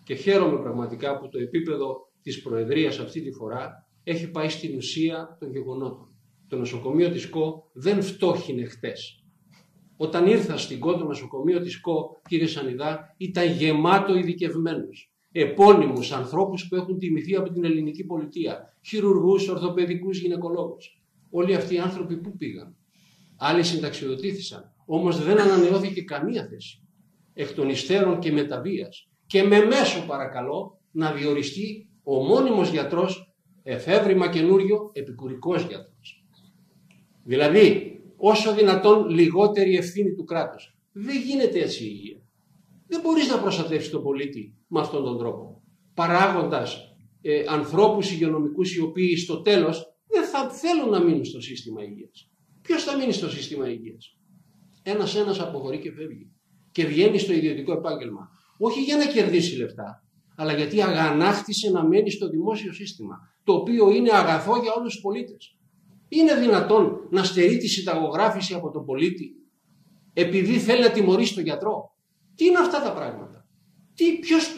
και χαίρομαι πραγματικά που το επίπεδο της Προεδρίας αυτή τη φορά έχει πάει στην ουσία των γεγονότων. Το νοσοκομείο της ΚΟ δεν φτώχινε χτες. Όταν ήρθα στην ΚΟ, το νοσοκομείο της ΚΟ, κύριε Σανιδά, ήταν γεμάτο ειδικευμένους. Επώνυμους ανθρώπους που έχουν τιμηθεί από την ελληνική πολιτεία. Χειρουργούς, ορθοπαιδικούς, γυναικολόγους. Όλοι αυτοί οι άνθρωποι πού πήγαν? Άλλοι συνταξιοδοτήθησαν. Όμως δεν ανανεώθηκε καμία θέση. Εκ των υστέρων και μεταβίας. Και με μέσο παρακαλώ να διοριστεί ο μόνιμος γιατρός, εφεύρημα καινούριο, επικουρικός γιατρός. Δηλαδή, όσο δυνατόν λιγότερη ευθύνη του κράτους. Δεν γίνεται έτσι η υγεία. Δεν μπορείς να προστατεύσεις τον πολίτη με αυτόν τον τρόπο. Παράγοντας ανθρώπους υγειονομικούς οι οποίοι στο τέλος δεν θα θέλουν να μείνουν στο σύστημα υγείας. Ποιος θα μείνει στο σύστημα υγείας? Ένας αποχωρεί και φεύγει. Και βγαίνει στο ιδιωτικό επάγγελμα. Όχι για να κερδίσει λεφτά, αλλά γιατί αγανάκτησε να μένει στο δημόσιο σύστημα, το οποίο είναι αγαθό για όλους τους πολίτες. Είναι δυνατόν να στερεί τη συνταγογράφηση από τον πολίτη επειδή θέλει να τιμωρήσει τον γιατρό? Τι είναι αυτά τα πράγματα?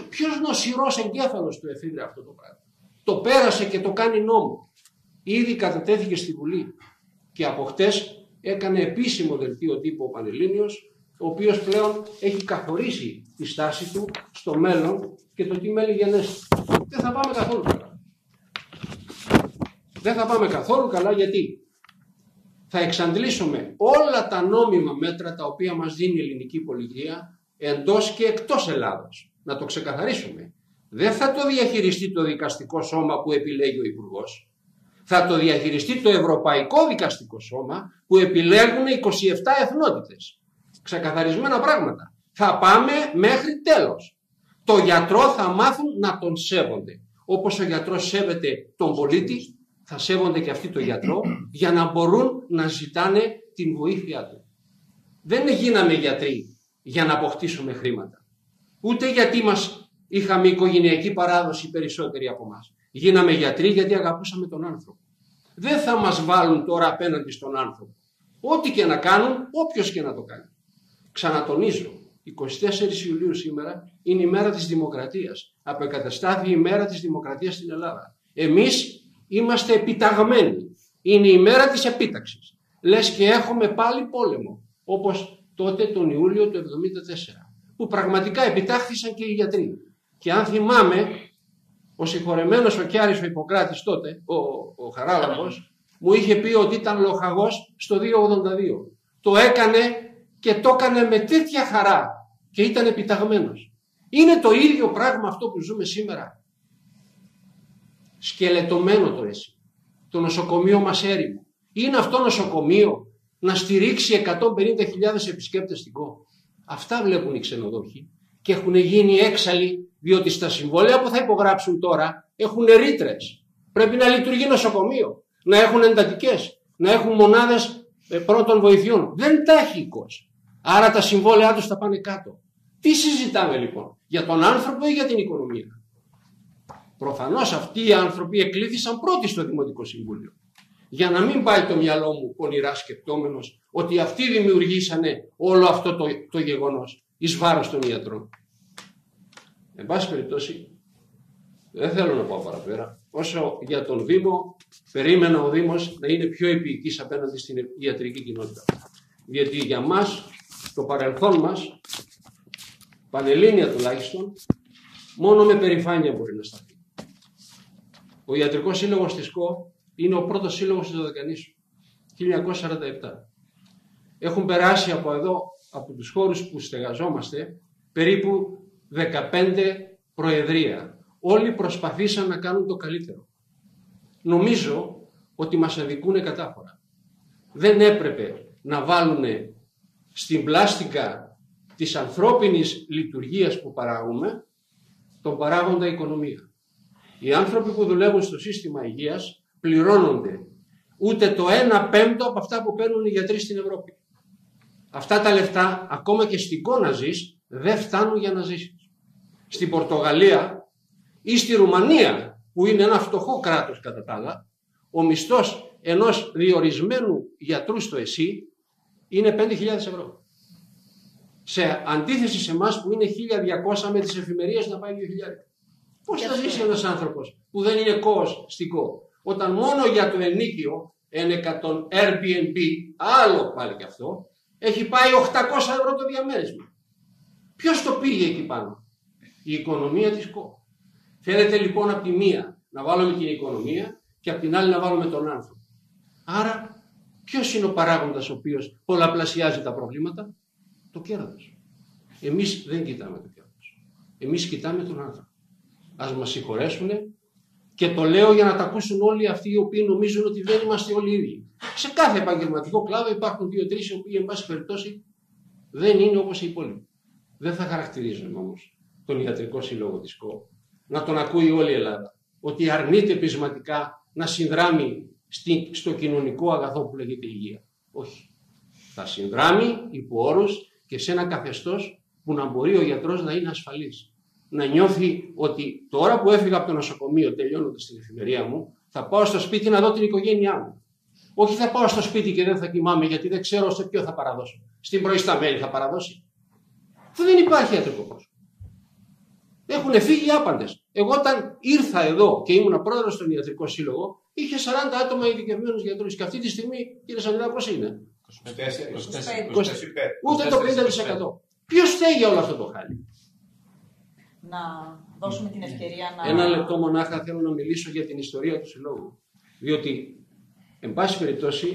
Ποιος νοσηρός εγκέφαλος του εφήβρε αυτό το πράγμα? Το πέρασε και το κάνει νόμο. Ήδη κατατέθηκε στη Βουλή και από χτες έκανε επίσημο δελτίο τύπου ο Πανελλήνιος, ο οποίος πλέον έχει καθορίσει τη στάση του στο μέλλον και το τι μέλη γενέστε. Δεν θα πάμε καθόλου καλά. Δεν θα πάμε καθόλου καλά γιατί θα εξαντλήσουμε όλα τα νόμιμα μέτρα τα οποία μας δίνει η ελληνική πολιτεία εντός και εκτός Ελλάδος. Να το ξεκαθαρίσουμε. Δεν θα το διαχειριστεί το δικαστικό σώμα που επιλέγει ο Υπουργός. Θα το διαχειριστεί το Ευρωπαϊκό Δικαστικό Σώμα που επιλέγουν 27 εθνότητες. Ξεκαθαρισμένα πράγματα. Θα πάμε μέχρι τέλος. Το γιατρό θα μάθουν να τον σέβονται. Όπως ο γιατρός σέβεται τον πολίτη, θα σέβονται και αυτοί τον γιατρό για να μπορούν να ζητάνε την βοήθειά του. Δεν γίναμε γιατροί για να αποκτήσουμε χρήματα. Ούτε γιατί μας είχαμε οικογενειακή παράδοση περισσότεροι από εμάς. Γίναμε γιατροί γιατί αγαπούσαμε τον άνθρωπο. Δεν θα μας βάλουν τώρα απέναντι στον άνθρωπο. Ό,τι και να κάνουν, όποιος και να το κάνει. Ξανατονίζω, 24 Ιουλίου σήμερα είναι η μέρα της δημοκρατίας. Απεκαταστάθη η μέρα της δημοκρατίας στην Ελλάδα. Εμείς είμαστε επιταγμένοι. Είναι η μέρα της επίταξης. Λες και έχουμε πάλι πόλεμο, όπως τότε τον Ιούλιο του 1974, που πραγματικά επιτάχθησαν και οι γιατροί. Και αν θυμάμαι, ο συγχωρεμένος ο Κιάρης ο Ιπποκράτης τότε, ο Χαράλαμπος, μου είχε πει ότι ήταν λοχαγός στο 282. Το έκανε και το έκανε με τέτοια χαρά και ήταν επιταγμένος. Είναι το ίδιο πράγμα αυτό που ζούμε σήμερα. Σκελετωμένο το ΕΣΥ. Το νοσοκομείο μας έρημο. Είναι αυτό νοσοκομείο να στηρίξει 150.000 επισκέπτες στην ΚΟ. Αυτά βλέπουν οι ξενοδόχοι και έχουν γίνει έξαλλοι, διότι στα συμβόλαια που θα υπογράψουν τώρα έχουν ρήτρες. Πρέπει να λειτουργεί νοσοκομείο, να έχουν εντατικές, να έχουν μονάδες πρώτων βοηθειών. Δεν τα έχει η ΚΟΣ. Άρα τα συμβόλαιά τους θα πάνε κάτω. Τι συζητάμε λοιπόν, για τον άνθρωπο ή για την οικονομία? Προφανώς αυτοί οι άνθρωποι εκλήθησαν πρώτοι στο Δημοτικό Συμβούλιο. Για να μην πάει το μυαλό μου πονηρά σκεπτόμενος ότι αυτοί δημιουργήσανε όλο αυτό το γεγονός εις βάρος των ιατρών. Εν πάση περιπτώσει, δεν θέλω να πάω παραπέρα. Όσο για τον Δήμο, περίμενα ο Δήμος να είναι πιο επίοικης απέναντι στην ιατρική κοινότητα. Γιατί για μας, το παρελθόν μας, πανελλήνια τουλάχιστον, μόνο με περηφάνεια μπορεί να σταθεί. Ο Ιατρικός Σύλλογος της ΚΟ είναι ο πρώτος σύλλογος της Δωδεκανήσου, 1947. Έχουν περάσει από εδώ, από τους χώρους που στεγαζόμαστε, περίπου 15 προεδρία. Όλοι προσπαθήσαν να κάνουν το καλύτερο. Νομίζω ότι μας αδικούνε κατάφορα. Δεν έπρεπε να βάλουν στην πλάστικα της ανθρώπινης λειτουργίας που παράγουμε τον παράγοντα οικονομία. Οι άνθρωποι που δουλεύουν στο σύστημα υγείας πληρώνονται ούτε το 1/5 από αυτά που παίρνουν οι γιατροί στην Ευρώπη. Αυτά τα λεφτά, ακόμα και στην ΚΟ να ζεις, δεν φτάνουν για να ζήσεις. Στην Πορτογαλία ή στη Ρουμανία, που είναι ένα φτωχό κράτος κατά τα άλλα, ο μισθός ενός διορισμένου γιατρού στο ΕΣΥ είναι 5.000 ευρώ. Σε αντίθεση σε εμάς που είναι 1.200 με τις εφημερίες να πάει 2.000. Πώς θα ζήσει ένας άνθρωπος που δεν είναι ΚΟΣ στην ΚΟ, όταν μόνο για το ενίκιο, ένεκα τον Airbnb, άλλο πάλι και αυτό, έχει πάει 800 ευρώ το διαμέρισμα. Ποιος το πήγε εκεί πάνω? Η οικονομία της ΚΟ. Θέλετε λοιπόν από τη μία να βάλουμε την οικονομία και από την άλλη να βάλουμε τον άνθρωπο. Άρα ποιος είναι ο παράγοντας ο οποίος πολλαπλασιάζει τα προβλήματα? Το κέρδος. Εμείς δεν κοιτάμε το κέρδος. Εμείς κοιτάμε τον άνθρωπο. Ας μας συγχωρέσουν, και το λέω για να τα ακούσουν όλοι αυτοί οι οποίοι νομίζουν ότι δεν είμαστε όλοι ίδιοι. Σε κάθε επαγγελματικό κλάδο υπάρχουν 2-3 οι οποίοι εν πάση περιπτώσει δεν είναι όπως οι υπόλοιποι. Δεν θα χαρακτηρίζουν όμως τον Ιατρικό Σύλλογο της ΚΟ να τον ακούει όλη η Ελλάδα ότι αρνείται πεισματικά να συνδράμει στο κοινωνικό αγαθό που λέγεται υγεία. Όχι. Θα συνδράμει υπό όρους και σε ένα καθεστώς που να μπορεί ο γιατρός να είναι ασφαλής. Να νιώθει ότι τώρα που έφυγα από το νοσοκομείο, τελειώνοντας την εφημερία μου, θα πάω στο σπίτι να δω την οικογένειά μου. Όχι θα πάω στο σπίτι και δεν θα κοιμάμαι γιατί δεν ξέρω σε ποιο θα παραδώσω. Στην προϊσταμένη θα παραδώσει. Δεν υπάρχει ιατρικό πρόσωπο. Έχουν φύγει άπαντες. Εγώ όταν ήρθα εδώ και ήμουν πρόεδρος στον Ιατρικό Σύλλογο, είχε 40 άτομα ειδικευμένους γιατρούς. Και αυτή τη στιγμή, κύριε Σαντρά, πώς είναι? 24. Ούτε το 50%. Ποιος φταίει για όλο αυτό το χάλι? Να δώσουμε την ευκαιρία να... Ένα λεπτό μονάχα θέλω να μιλήσω για την ιστορία του Συλλόγου. Διότι, εν πάση περιπτώσει,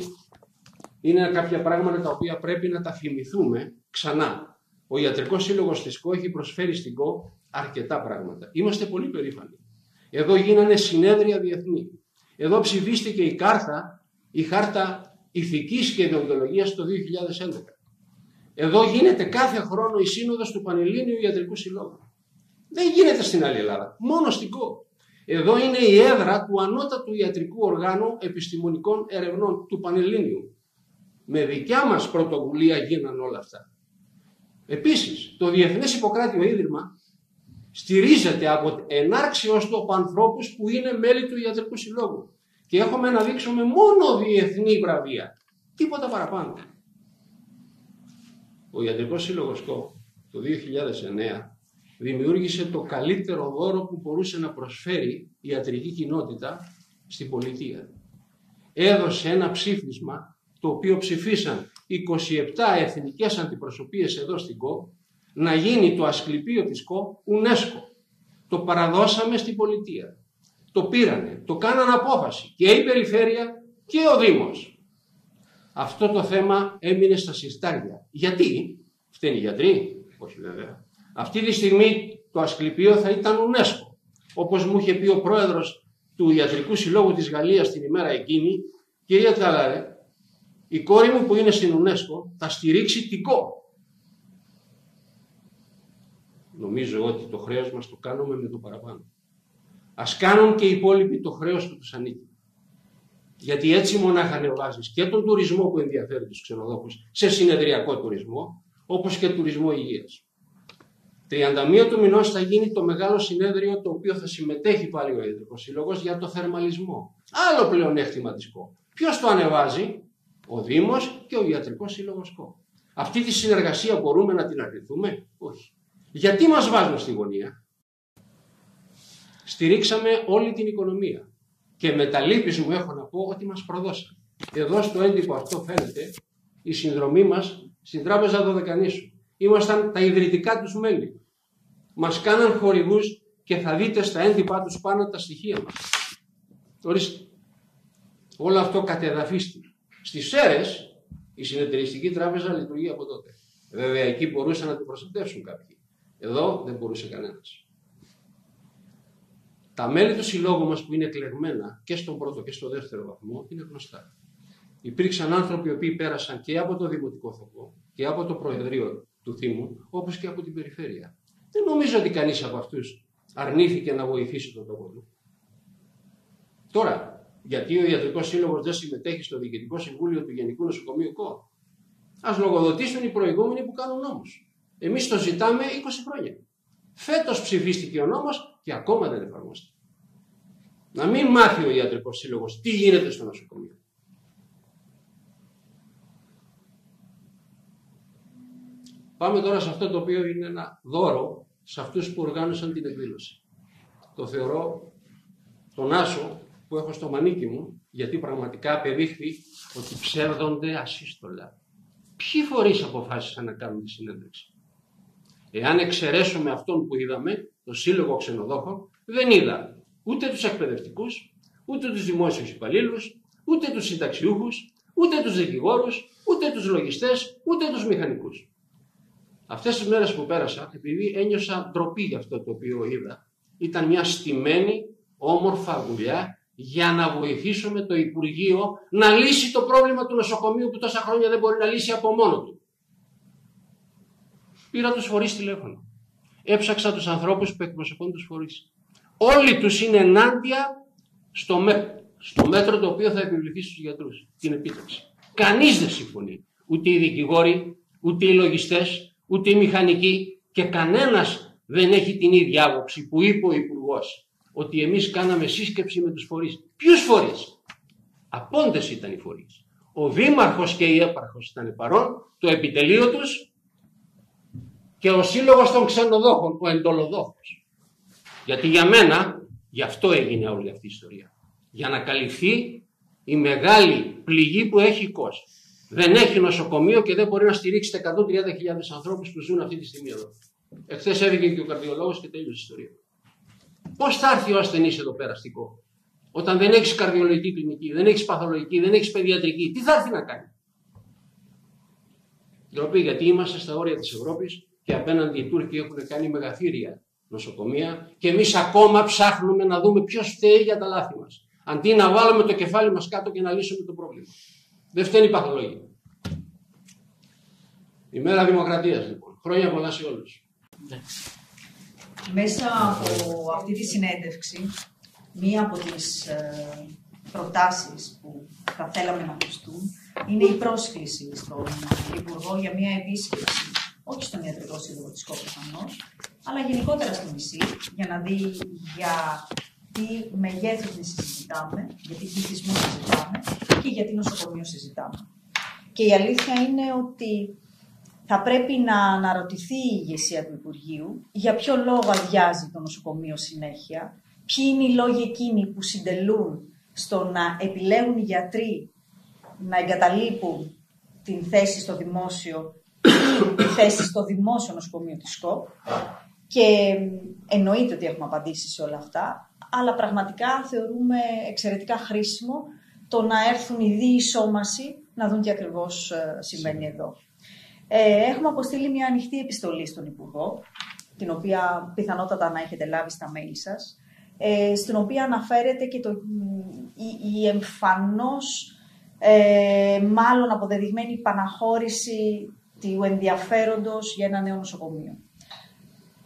είναι κάποια πράγματα τα οποία πρέπει να τα θυμηθούμε ξανά. Ο Ιατρικός Σύλλογος της ΚΟ έχει προσφέρει στην ΚΟ αρκετά πράγματα. Είμαστε πολύ περήφανοι. Εδώ γίνανε συνέδρια διεθνή. Εδώ ψηφίστηκε η χάρτα ηθικής και ιδεοντολογίας το 2011. Εδώ γίνεται κάθε χρόνο η σύνοδος του Πανελλήνιου Ιατρικού Συλλόγου. Δεν γίνεται στην άλλη Ελλάδα, μόνο στην ΚΟ. Εδώ είναι η έδρα του ανώτατου ιατρικού οργάνου επιστημονικών ερευνών του Πανελλήνιου. Με δικιά μας πρωτοβουλία γίνανε όλα αυτά. Επίσης, το Διεθνές Ιπποκράτειο Ίδρυμα στηρίζεται από ενάρξεως του από ανθρώπους που είναι μέλη του Ιατρικού Συλλόγου. Και έχουμε να δείξουμε μόνο διεθνή βραβεία. Τίποτα παραπάνω. Ο Ιατρικός Σύλλογος ΚΟ το 2009 δημιούργησε το καλύτερο δώρο που μπορούσε να προσφέρει η ιατρική κοινότητα στην πολιτεία. Έδωσε ένα ψήφισμα το οποίο ψηφίσαν 27 εθνικές αντιπροσωπείες εδώ στην ΚΟ να γίνει το ασκληπείο της ΚΟ UNESCO. Το παραδώσαμε στην πολιτεία. Το πήρανε, το κάναν απόφαση και η περιφέρεια και ο Δήμος. Αυτό το θέμα έμεινε στα συρτάρια. Γιατί? Φταίνει οι γιατροί? Όχι βέβαια. Αυτή τη στιγμή το ασκληπείο θα ήταν UNESCO. Όπως μου είχε πει ο πρόεδρος του Ιατρικού Συλλόγου της Γαλλίας την ημέρα εκείνη, κυρία Ταλάρε, η κόρη μου που είναι στην UNESCO θα στηρίξει την ΚΟ. Νομίζω ότι το χρέος μας το κάνουμε με το παραπάνω. Ας κάνουν και οι υπόλοιποι το χρέος που τους ανήκει. Γιατί έτσι μονάχα ανεβάζεις και τον τουρισμό που ενδιαφέρει τους ξενοδόχους σε συνεδριακό τουρισμό, όπως και τουρισμό υγείας. 31 του μηνός θα γίνει το μεγάλο συνέδριο το οποίο θα συμμετέχει πάλι ο Ιατρικός Σύλλογος για το θερμαλισμό. Άλλο πλεονέκτημα της ΚΟ. Ποιος το ανεβάζει? Ο Δήμος και ο Ιατρικός Σύλλογος ΚΟ. Αυτή τη συνεργασία μπορούμε να την αρνηθούμε? Όχι. Γιατί μας βάζουν στη γωνία? Στηρίξαμε όλη την οικονομία. Και με τα λύπης μου έχω να πω ότι μας προδώσαν. Εδώ στο έντυπο αυτό φαίνεται η συνδρομή μας στην Τράπεζα Δωδεκανήσου. Ήμασταν τα ιδρυτικά τους μέλη. Μας κάναν χορηγούς και θα δείτε στα έντυπά τους πάνω τα στοιχεία μας. Ορίστε. Όλο αυτό κατεδαφίστηκε. Στις Σέρρες η Συνεταιριστική Τράπεζα λειτουργεί από τότε. Βέβαια εκεί μπορούσαν να την προστατεύσουν κάποιοι. Εδώ δεν μπορούσε κανένας. Τα μέλη του συλλόγου μας που είναι εκλεγμένα και στον πρώτο και στο δεύτερο βαθμό είναι γνωστά. Υπήρξαν άνθρωποι οι οποίοι πέρασαν και από το Δημοτικό Θοκό και από το Προεδρείο του Δήμου, όπως και από την Περιφέρεια. Δεν νομίζω ότι κανείς από αυτούς αρνήθηκε να βοηθήσει τον τόπο του. Τώρα, γιατί ο Ιατρικός Σύλλογος δεν συμμετέχει στο Διοικητικό Συμβούλιο του Γενικού Νοσοκομείου ΚΟ? Ας λογοδοτήσουν οι προηγούμενοι που κάνουν νόμους. Εμείς το ζητάμε 20 χρόνια. Φέτος ψηφίστηκε ο νόμος και ακόμα δεν εφαρμόστηκε. Να μην μάθει ο Ιατρικός Σύλλογος τι γίνεται στο νοσοκομείο. Πάμε τώρα σε αυτό το οποίο είναι ένα δώρο σε αυτούς που οργάνωσαν την εκδήλωση. Το θεωρώ τον άσο που έχω στο μανίκι μου, γιατί πραγματικά απεδείχθη ότι ψεύδονται ασύστολα. Ποιοι φορείς αποφάσισαν να κάνουν τη συνέντευξη? Εάν εξαιρέσουμε αυτόν που είδαμε, το Σύλλογο Ξενοδόχων, δεν είδα ούτε τους εκπαιδευτικούς, ούτε τους δημόσιους υπαλλήλους, ούτε τους συνταξιούχους, ούτε τους δικηγόρους, ούτε τους λογιστές, ούτε τους μηχανικούς. Αυτές τις μέρες που πέρασα, επειδή ένιωσα ντροπή για αυτό το οποίο είδα, ήταν μια στημένη, όμορφα δουλειά για να βοηθήσουμε το Υπουργείο να λύσει το πρόβλημα του νοσοκομείου που τόσα χρόνια δεν μπορεί να λύσει από μόνο του. Πήρα τους φορείς τηλέφωνο. Έψαξα τους ανθρώπους που εκπροσωπούν τους φορείς. Όλοι τους είναι ενάντια στο μέτρο το οποίο θα επιβληθεί στους γιατρούς, την επίταξη. Κανείς δεν συμφωνεί. Ούτε οι δικηγόροι, ούτε οι λογιστές, ούτε οι μηχανικοί και κανένας δεν έχει την ίδια άποψη που είπε ο Υπουργός, ότι εμείς κάναμε σύσκεψη με τους φορείς. Ποιους φορείς? Απόντες ήταν οι φορείς. Ο Δήμαρχος και η Έπαρχος ήταν παρόν, το επιτελείο τους και ο Σύλλογος των Ξενοδόχων, ο εντολοδόχος. Γιατί για μένα, γι' αυτό έγινε όλη αυτή η ιστορία. Για να καλυφθεί η μεγάλη πληγή που έχει η ΚΟΣ. Δεν έχει νοσοκομείο και δεν μπορεί να στηρίξει τα 130.000 ανθρώπους που ζουν αυτή τη στιγμή εδώ. Εχθές έφυγε και ο καρδιολόγος και τέλειωσε η ιστορία. Πώς θα έρθει ο ασθενής εδώ πέρα στην ΚΟ? Όταν δεν έχεις καρδιολογική κλινική, δεν έχεις παθολογική, δεν έχεις παιδιατρική, τι θα έρθει να κάνει? Ντροπή, γιατί είμαστε στα όρια της Ευρώπης και απέναντι οι Τούρκοι έχουν κάνει μεγαθύρια νοσοκομεία και εμείς ακόμα ψάχνουμε να δούμε ποιος φταίει για τα λάθη μας. Αντί να βάλουμε το κεφάλι μας κάτω και να λύσουμε το πρόβλημα. Δεν φταίνει η παθολογία. Ημέρα Δημοκρατίας, λοιπόν. Χρόνια πολλά σε όλους. Μέσα από αυτή τη συνέντευξη, μία από τις προτάσεις που θα θέλαμε να ακουστούν είναι η πρόσκληση στον Υπουργό για μία επίσκεψη, όχι στον Ιατρικό Σύλλογο της ΚΟΠ προφανώς, αλλά γενικότερα στο νησί, για να δει για τι μεγέθυνση συζητάμε, για τι πληθυσμό συζητάμε και για τι νοσοκομείο συζητάμε. Και η αλήθεια είναι ότι θα πρέπει να αναρωτηθεί η ηγεσία του Υπουργείου για ποιο λόγο αδειάζει το νοσοκομείο συνέχεια, ποιοι είναι οι λόγοι εκείνοι που συντελούν στο να επιλέγουν οι γιατροί να εγκαταλείπουν την θέση στο δημόσιο ή τη θέση στο δημόσιο νοσοκομείο της ΣΚΟΠ. Και εννοείται ότι έχουμε απαντήσει σε όλα αυτά, αλλά πραγματικά θεωρούμε εξαιρετικά χρήσιμο το να έρθουν οι διεισόμασοι να δουν τι ακριβώς συμβαίνει εδώ. Έχουμε αποστείλει μια ανοιχτή επιστολή στον Υπουργό, την οποία πιθανότατα να έχετε λάβει στα mail σας, στην οποία αναφέρεται και η εμφανώς μάλλον αποδεδειγμένη παναχώρηση του ενδιαφέροντος για ένα νέο νοσοκομείο.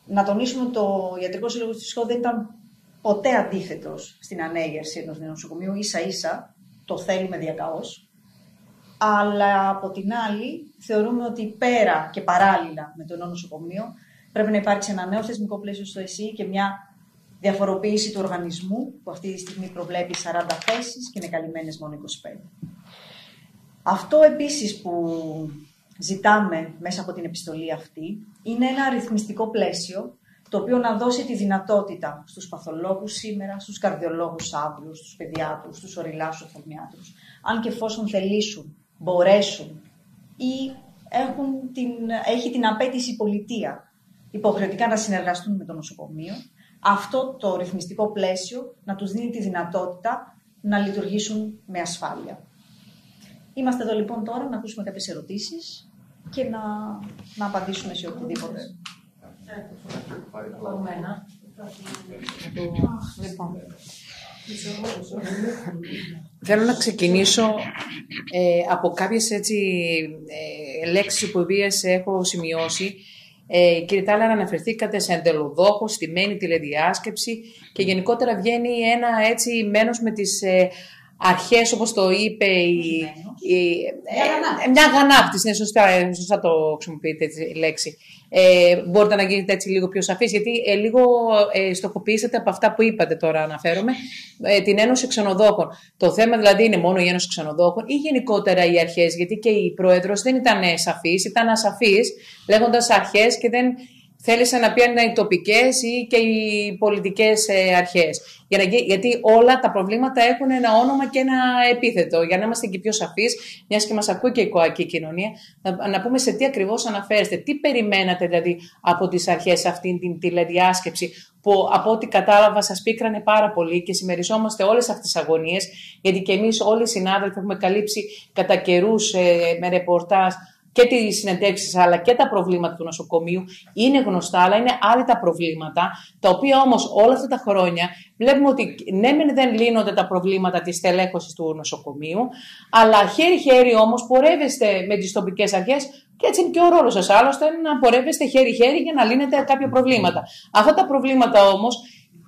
Να τονίσουμε ότι το Ιατρικό Σύλλογο της ΣΚΟΠ δεν ήταν ποτέ αντίθετος στην ανέγερση ενός νέου νοσοκομείου, ίσα-ίσα το θέλουμε διακαώς. Αλλά από την άλλη θεωρούμε ότι πέρα και παράλληλα με το νέο νοσοκομείο πρέπει να υπάρξει ένα νέο θεσμικό πλαίσιο στο ΕΣΥ και μια διαφοροποίηση του οργανισμού που αυτή τη στιγμή προβλέπει 40 θέσεις και είναι καλυμμένες μόνο 25. Αυτό επίσης που ζητάμε μέσα από την επιστολή αυτή είναι ένα αριθμιστικό πλαίσιο το οποίο να δώσει τη δυνατότητα στους παθολόγους σήμερα, στους καρδιολόγους αύριο, στους παιδιάτρους, στους οριλάσους οφθαλμιάτρους, αν και εφόσον θελήσουν, μπορέσουν ή έχει την απέτηση η πολιτεία υποχρεωτικά να συνεργαστούν με το νοσοκομείο, αυτό το ρυθμιστικό πλαίσιο να τους δίνει τη δυνατότητα να λειτουργήσουν με ασφάλεια. Είμαστε εδώ λοιπόν τώρα να ακούσουμε κάποιες ερωτήσεις και να απαντήσουμε σε οτιδήποτε. Λοιπόν, θέλω να ξεκινήσω από κάποιες λέξεις που έχω σημειώσει. Κύριε Τάλαρα, αναφερθήκατε σε εντελοδόχο, στημένη τηλεδιάσκεψη και γενικότερα βγαίνει ένα μένος με τις αρχές, όπως το είπε μια αγανάκτηση, είναι σωστά το χρησιμοποιείτε τη λέξη. Μπορείτε να γίνετε έτσι λίγο πιο σαφείς, γιατί λίγο στοχοποιήσατε από αυτά που είπατε τώρα, αναφέρομαι, την Ένωση Ξενοδόχων. Το θέμα δηλαδή είναι μόνο η Ένωση Ξενοδόχων ή γενικότερα οι αρχές, γιατί και η Πρόεδρος δεν ήταν σαφής, ήταν ασαφής, λέγοντας αρχές και δεν θέλησε να πει αν είναι οι τοπικές ή και οι πολιτικές αρχές. Γιατί όλα τα προβλήματα έχουν ένα όνομα και ένα επίθετο. Για να είμαστε και πιο σαφείς, μιας και μας ακούει και η ΚΟΑΚΙ κοινωνία, να πούμε σε τι ακριβώς αναφέρεστε. Τι περιμένατε δηλαδή από τις αρχές αυτήν την τηλεδιάσκεψη, που από ό,τι κατάλαβα σας πίκρανε πάρα πολύ και συμμεριζόμαστε όλες αυτές τις αγωνίες, γιατί και εμείς όλοι οι συνάδελφοι έχουμε καλύψει κατά καιρούς με ρεπορτάζ και τις συνεντεύξεις αλλά και τα προβλήματα του νοσοκομείου. Είναι γνωστά, αλλά είναι άλλα τα προβλήματα, τα οποία όμως όλα αυτά τα χρόνια βλέπουμε ότι ναι, δεν λύνονται τα προβλήματα της τελέχωσης του νοσοκομείου, αλλά χέρι-χέρι όμως πορεύεστε με τις τοπικές αρχές, και έτσι είναι και ο ρόλος σας άλλωστε, να πορεύεστε χέρι-χέρι για να λύνετε κάποια προβλήματα. Αυτά τα προβλήματα όμως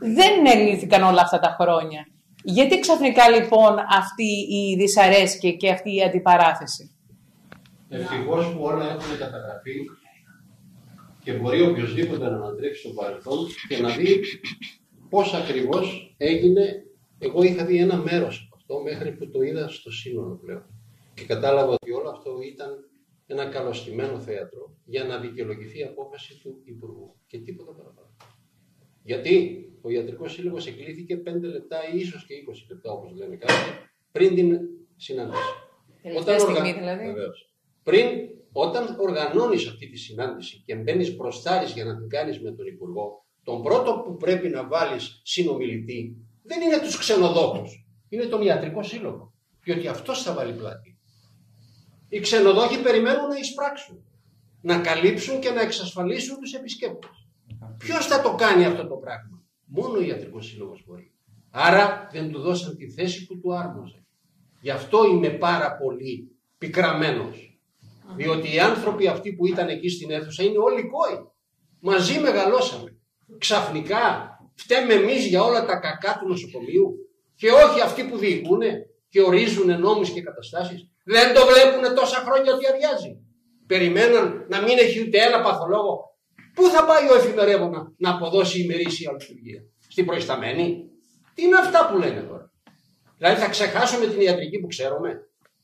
δεν λύθηκαν όλα αυτά τα χρόνια. Γιατί ξαφνικά λοιπόν αυτή η δυσαρέσκεια και αυτή η αντιπαράθεση? Ευτυχώς που όλα έχουν καταγραφεί και μπορεί οποιοδήποτε να ανατρέξει στο παρελθόν και να δει πώς ακριβώς έγινε. Εγώ είχα δει ένα μέρος από αυτό μέχρι που το είδα στο σύνολο πλέον. Και κατάλαβα ότι όλο αυτό ήταν ένα καλωστημένο θέατρο για να δικαιολογηθεί η απόφαση του Υπουργού και τίποτα παραπάνω. Γιατί ο Ιατρικός Σύλλογος εκλήθηκε 5 λεπτά ή ίσως και 20 λεπτά, όπως λένε κάποιοι, πριν την συνάντηση. Όταν οργανώνεις αυτή τη συνάντηση και μπαίνεις μπροστάρεις για να την κάνεις με τον Υπουργό, τον πρώτο που πρέπει να βάλεις συνομιλητή δεν είναι τους ξενοδόχους, είναι τον Ιατρικό Σύλλογο. Διότι αυτός θα βάλει πλάτη. Οι ξενοδόχοι περιμένουν να εισπράξουν, να καλύψουν και να εξασφαλίσουν τους επισκέπτες. Ποιος θα το κάνει αυτό το πράγμα? Μόνο ο Ιατρικός Σύλλογος μπορεί. Άρα δεν του δώσαν τη θέση που του άρμοζε. Γι' αυτό είμαι πάρα πολύ πικραμένος. Διότι οι άνθρωποι αυτοί που ήταν εκεί στην αίθουσα είναι όλοι κόοι. Μαζί μεγαλώσαμε. Ξαφνικά φταίμε εμείς για όλα τα κακά του νοσοκομείου και όχι αυτοί που διοικούν και ορίζουν νόμους και καταστάσεις. Δεν το βλέπουν τόσα χρόνια ότι αδειάζει. Περιμέναν να μην έχει ούτε ένα παθολόγο. Πού θα πάει ο εφημερεύων να αποδώσει ημερήσια λειτουργία? Στην προϊσταμένη? Τι είναι αυτά που λένε τώρα? Δηλαδή θα ξεχάσουμε την ιατρική που ξέρουμε?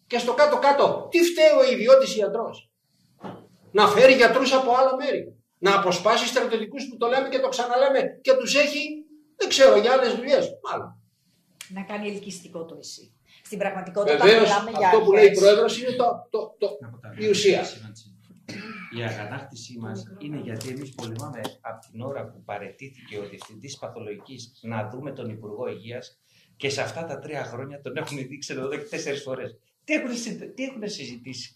Και στο κάτω-κάτω, τι φταίει ο ιδιώτης ιατρός? Να φέρει γιατρούς από άλλα μέρη. Να αποσπάσει στρατιωτικούς που το λέμε και το ξαναλέμε και τους έχει, δεν ξέρω, για άλλες δουλειές. Μάλλον. Να κάνει ελκυστικό το εσύ. Στην πραγματικότητα, βεβαίως, μιλάμε για αυτό που λέει η Πρόεδρος είναι η ουσία. Η αγανάκτησή μας είναι γιατί εμείς πολεμάμε από την ώρα που παραιτήθηκε ο Διευθυντής Παθολογικής να δούμε τον Υπουργό Υγείας και σε αυτά τα 3 χρόνια τον έχουν δείξει εδώ και 4 φορές. Τι έχουν συζητήσει?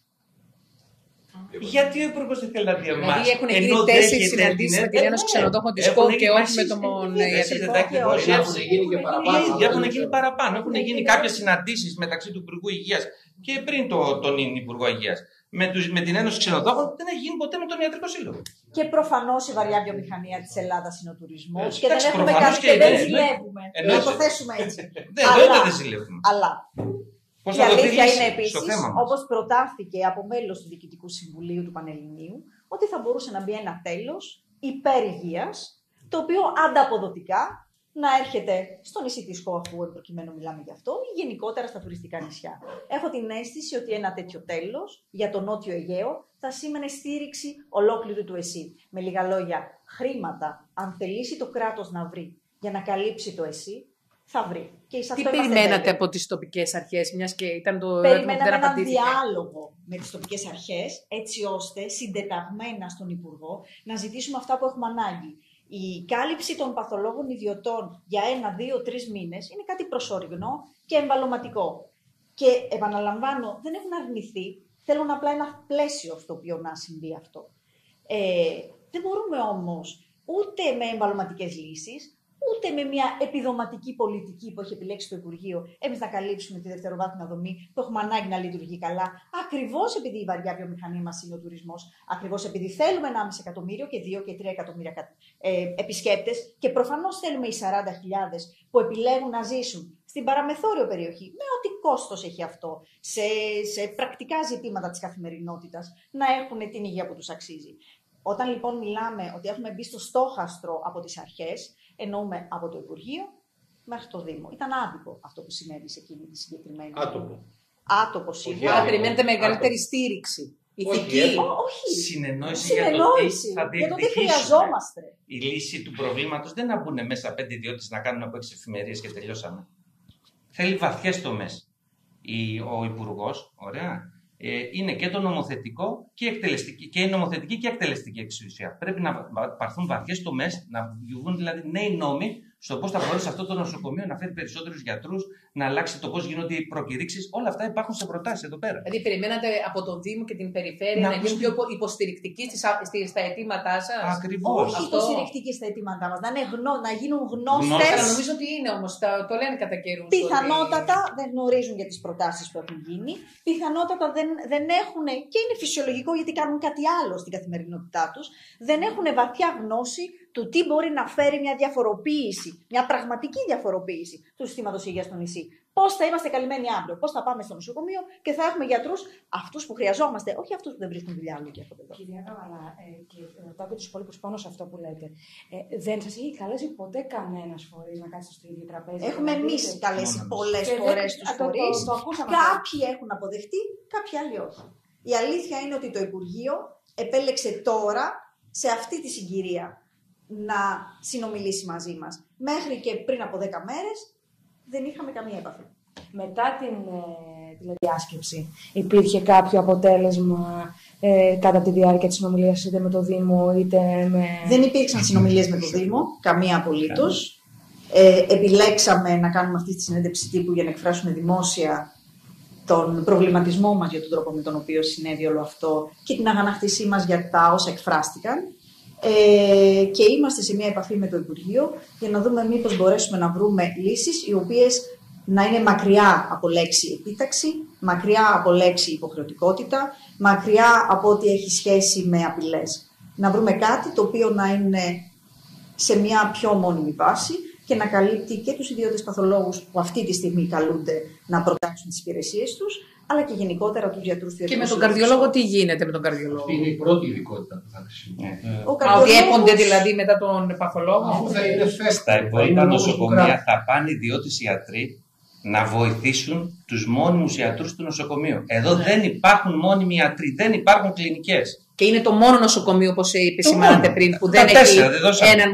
Γιατί ο Υπουργός δεν θέλει να δει εμάς? Δηλαδή έχουν γίνει 4 συναντήσεις με την Ένωση Ξενοδόχων της ΚΟΒ και όχι με τον ιατρικό. Έχουν γίνει παραπάνω. Έχουν γίνει κάποιες συναντήσεις μεταξύ του Υπουργού Υγείας και πριν τον Υπουργό Υγείας. Με την Ένωση Ξενοδόχων δεν έχει γίνει ποτέ με τον Ιατρικό Σύλλογο. Και προφανώς η βαριά βιομηχανία της Ελλάδας είναι ο τουρισμός. Και Εντάξει, δεν έχουμε προφανώς κάνει και και δεν είναι. ζηλεύουμε. Να το θέσουμε έτσι. Δεν ζηλεύουμε. Αλλά Πώς η θα το αλήθεια δεις είναι στο επίσης, θέμα μας? όπως προτάθηκε από μέλος του Διοικητικού Συμβουλίου του Πανελληνίου, ότι θα μπορούσε να μπει ένα τέλος υπέρ υγείας, το οποίο ανταποδοτικά να έρχεται στο νησί της Χωαχού, προκειμένου μιλάμε γι' αυτό, ή γενικότερα στα τουριστικά νησιά. Έχω την αίσθηση ότι ένα τέτοιο τέλος για το Νότιο Αιγαίο θα σήμαινε στήριξη ολόκληρου του ΕΣΥ. Με λίγα λόγια, χρήματα, αν θελήσει το κράτος να βρει για να καλύψει το ΕΣΥ, θα βρει. Και τι περιμένατε από τις τοπικές αρχές, μιας και ήταν το περιμέναμε έναν διάλογο με τις τοπικές αρχές, έτσι ώστε συντεταγμένα στον Υπουργό να ζητήσουμε αυτά που έχουμε ανάγκη. Η κάλυψη των παθολόγων ιδιωτών για 1, 2, 3 μήνες είναι κάτι προσωρινό και εμβαλωματικό. Και επαναλαμβάνω, δεν έχουν αρνηθεί, θέλουν απλά ένα πλαίσιο στο οποίο να συμβεί αυτό. Δεν μπορούμε όμως ούτε με εμβαλωματικές λύσεις, ούτε με μια επιδοματική πολιτική που έχει επιλέξει το Υπουργείο, εμείς να καλύψουμε τη δευτεροβάθμια δομή που έχουμε ανάγκη να λειτουργεί καλά, ακριβώς επειδή η βαριά βιομηχανία μας είναι ο τουρισμός, ακριβώς επειδή θέλουμε 1,5 εκατομμύριο και 2 και 3 εκατομμύρια επισκέπτες και προφανώς θέλουμε οι 40.000 που επιλέγουν να ζήσουν στην παραμεθόριο περιοχή, με ό,τι κόστος έχει αυτό, σε πρακτικά ζητήματα της καθημερινότητας, να έχουν την υγεία που τους αξίζει. Όταν λοιπόν μιλάμε ότι έχουμε μπει στο στόχαστρο από τις αρχές, εννοούμε από το Υπουργείο μέχρι το Δήμο. Ήταν άδικο αυτό που συνέβη σε εκείνη τη συγκεκριμένη. Άτομο σίγουρα. Άρα περιμένετε μεγαλύτερη στήριξη. Ηθική. Όχι. Συνεννόηση για το τι θα χρειαζόμαστε. Η λύση του προβλήματος δεν να μπουν μέσα 5 ιδιώτες να κάνουν από 6 εφημερίες και τελειώσαμε. Θέλει βαθιές τομές. Ο Υπουργός, ωραία, είναι και το νομοθετικό και εκτελεστική, και η νομοθετική και εκτελεστική εξουσία. Πρέπει να πάρθουν βαθιές τομές, να βγουν δηλαδή νέοι νόμοι στο πώς θα μπορέσει αυτό το νοσοκομείο να φέρει περισσότερους γιατρούς, να αλλάξει το πώς γίνονται οι προκηρύξεις. Όλα αυτά υπάρχουν σε προτάσεις εδώ πέρα. Δηλαδή, περιμένατε από τον Δήμο και την Περιφέρεια να γίνουν πιο υποστηρικτικοί στα αιτήματά σας. Ακριβώς. Όχι υποστηρικτικοί στα αιτήματά μας, να γίνουν γνώστες. Νομίζω ότι είναι όμως, το λένε κατά καιρούς. Πιθανότατα δεν γνωρίζουν για τις προτάσεις που έχουν γίνει. Πιθανότατα δεν έχουν, και είναι φυσιολογικό γιατί κάνουν κάτι άλλο στην καθημερινότητά τους, δεν έχουν βαθιά γνώση του τι μπορεί να φέρει μια διαφοροποίηση, μια πραγματική διαφοροποίηση του συστήματος υγείας στο νησί. Πώς θα είμαστε καλυμμένοι αύριο, πώς θα πάμε στο νοσοκομείο και θα έχουμε γιατρούς αυτούς που χρειαζόμαστε, όχι αυτούς που δεν βρίσκουν δουλειά άλλο και αυτό εδώ. Κυρία Καβαλά, και ρωτάω και τους υπόλοιπους πάνω σε αυτό που λέτε. Δεν σας έχει καλέσει ποτέ κανένας φορής να κάτσετε στο ίδιο τραπέζι? Έχουμε εμείς καλέσει πολλές φορές τους φορείς. Κάποιοι έχουν αποδεχτεί, κάποιοι άλλοι όχι. Η αλήθεια είναι ότι το Υπουργείο επέλεξε τώρα, σε αυτή τη συγκυρία, να συνομιλήσει μαζί μας. Μέχρι και πριν από 10 μέρες δεν είχαμε καμία επαφή. Μετά την τηλεδιάσκεψη υπήρχε κάποιο αποτέλεσμα κατά τη διάρκεια της συνομιλίας είτε με το Δήμο είτε με... Δεν υπήρξαν συνομιλίες με το Δήμο, καμία απολύτως. Επιλέξαμε να κάνουμε αυτή τη συνέντευξη τύπου για να εκφράσουμε δημόσια τον προβληματισμό μας για τον τρόπο με τον οποίο συνέβη όλο αυτό και την αγανάκτησή μας για τα όσα εκφράστηκαν. Και είμαστε σε μια επαφή με το Υπουργείο για να δούμε μήπως μπορέσουμε να βρούμε λύσεις οι οποίες να είναι μακριά από λέξη επίταξη, μακριά από λέξη υποχρεωτικότητα, μακριά από ό,τι έχει σχέση με απειλές. Να βρούμε κάτι το οποίο να είναι σε μια πιο μόνιμη βάση και να καλύπτει και τους ιδιώτες παθολόγους που αυτή τη στιγμή καλούνται να προτάξουν τις υπηρεσίες τους, αλλά και γενικότερα τους γιατρούς του. Και με τον καρδιολόγο τι γίνεται με τον καρδιολόγο? Αυτή είναι η πρώτη ειδικότητα που θα χρησιμοποιήσουμε. Ότι έπονται δηλαδή μετά τον παθολόγο. Αφού θα είναι Στα υπόλοιπα νοσοκομεία θα πάνε ιδιώτες ιατροί να βοηθήσουν τους μόνιμους ιατρούς του νοσοκομείου. Εδώ δεν υπάρχουν μόνιμοι ιατροί, δεν υπάρχουν κλινικές. Και είναι το μόνο νοσοκομείο, όπως επισημάνατε πριν, που δεν έχει έναν.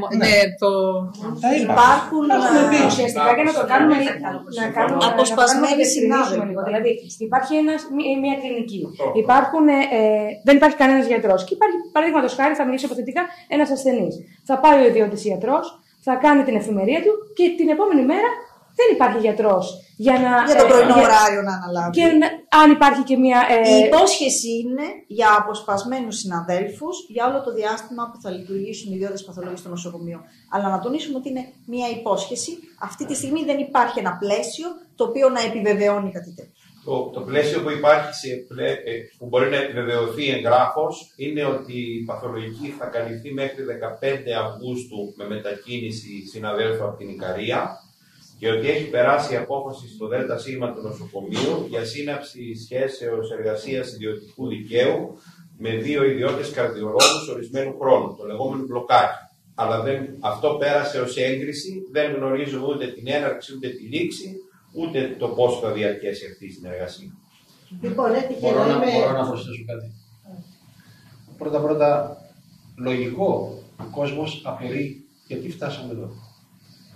Υπάρχουν ουσιαστικά για να το κάνουμε αποσπασμένοι συνάδελφοι. Δηλαδή, υπάρχει μια κλινική. Δεν υπάρχει κανένας γιατρός. Και υπάρχει, παραδείγματος χάρη, θα μιλήσω υποθετικά, ένας ασθενής. Θα πάει ο ιδιώτης ιατρός, θα κάνει την εφημερία του και την επόμενη μέρα δεν υπάρχει γιατρός για το πρωινό ωράριο να αναλάβει. Και αν υπάρχει και μια. Η υπόσχεση είναι για αποσπασμένους συναδέλφους για όλο το διάστημα που θα λειτουργήσουν οι ιδιώτες παθολόγοι στο νοσοκομείο. Αλλά να τονίσουμε ότι είναι μια υπόσχεση. Αυτή τη στιγμή δεν υπάρχει ένα πλαίσιο το οποίο να επιβεβαιώνει κάτι τέτοιο. Το πλαίσιο που υπάρχει, που μπορεί να επιβεβαιωθεί εγγράφος, είναι ότι η παθολογική θα καλυφθεί μέχρι 15 Αυγούστου με μετακίνηση συναδέλφου από την Ικαρία. Και ότι έχει περάσει η απόφαση στο ΔΣ του νοσοκομείου για σύναψη σχέσεως εργασίας ιδιωτικού δικαίου με 2 ιδιώτες καρδιολόγους ορισμένου χρόνου, το λεγόμενο μπλοκάκι. Αλλά αυτό πέρασε ως έγκριση, δεν γνωρίζουμε ούτε την έναρξη, ούτε τη λήξη, ούτε το πώς θα διαρκέσει αυτή η συνεργασία. Λοιπόν, έτυχε Μπορώ να προσθέσω κάτι. Πρώτα, λογικό, ο κόσμος απορεί γιατί φτάσαμε εδώ.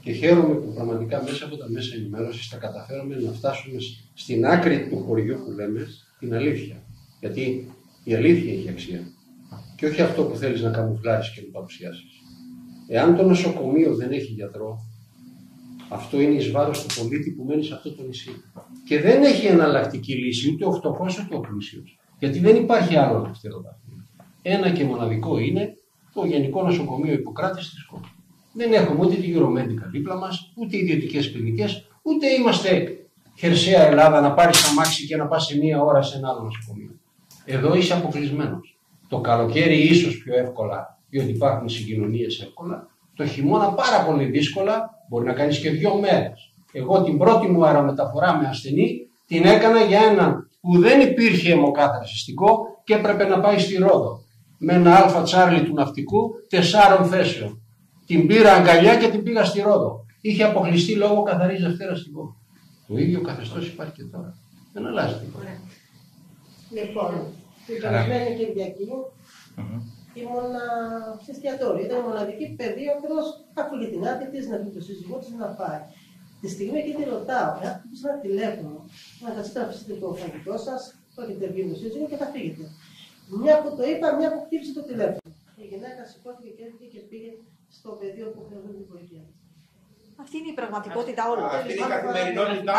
Και χαίρομαι που πραγματικά μέσα από τα μέσα ενημέρωσης θα καταφέρουμε να φτάσουμε στην άκρη του χωριού που λέμε την αλήθεια. Γιατί η αλήθεια έχει αξία. Και όχι αυτό που θέλεις να καμουφλάρεις και να παρουσιάσεις. Εάν το νοσοκομείο δεν έχει γιατρό, αυτό είναι εις βάρος του πολίτη που μένει σε αυτό το νησί. Και δεν έχει εναλλακτική λύση ούτε ο φτωχός ούτε ο πλούσιος. Γιατί δεν υπάρχει άλλο αριστερό δάχτυλο. Ένα και μοναδικό είναι το Γενικό Νοσοκομείο Ιπποκράτης της Σκόπου. Δεν έχουμε ούτε τη Euromedica δίπλα μας, ούτε ιδιωτικές κλινικές, ούτε είμαστε χερσαία Ελλάδα να πάρεις αμάξι και να πας σε μία ώρα σε ένα άλλο νοσοκομείο. Εδώ είσαι αποκλεισμένος. Το καλοκαίρι ίσως πιο εύκολα, διότι υπάρχουν συγκοινωνίες εύκολα. Το χειμώνα πάρα πολύ δύσκολα, μπορεί να κάνεις και 2 μέρες. Εγώ την πρώτη μου αερομεταφορά με ασθενή την έκανα για έναν που δεν υπήρχε αιμοκαταρσιστικό και έπρεπε να πάει στη Ρόδο. Με ένα αλφα τσάρλι του ναυτικού 4 θέσεων. Την πήρα αγκαλιά και την πήγα στη Ρόδο. Είχε αποκλειστεί λόγω καθαρής Δευτέρας στην πόλη. Το ίδιο καθεστώς υπάρχει και τώρα. Δεν αλλάζει τίποτα. Λοιπόν, την περασμένη Κυριακή ήμουν σε εστιατόριο. Ήταν η μοναδική παιδεία ακριβώς άκουγε την άδεια της να πει το σύζυγό της να πάει. Τη στιγμή εκεί τη ρωτάω, εάν χτυπήσει ένα τηλέφωνο, να καθίσετε να αφήσετε το φαγητό σας, το έχετε βγει το σύζυγο και θα φύγετε. Μια που το είπα, μια που χτύπησε το τηλέφωνο. Η γυναίκα σηκώθηκε και πήγε στο πεδίο που χρειαζόταν την βοήθεια. Αυτή είναι η πραγματικότητα όλων. Αυτή είναι η καθημερινότητά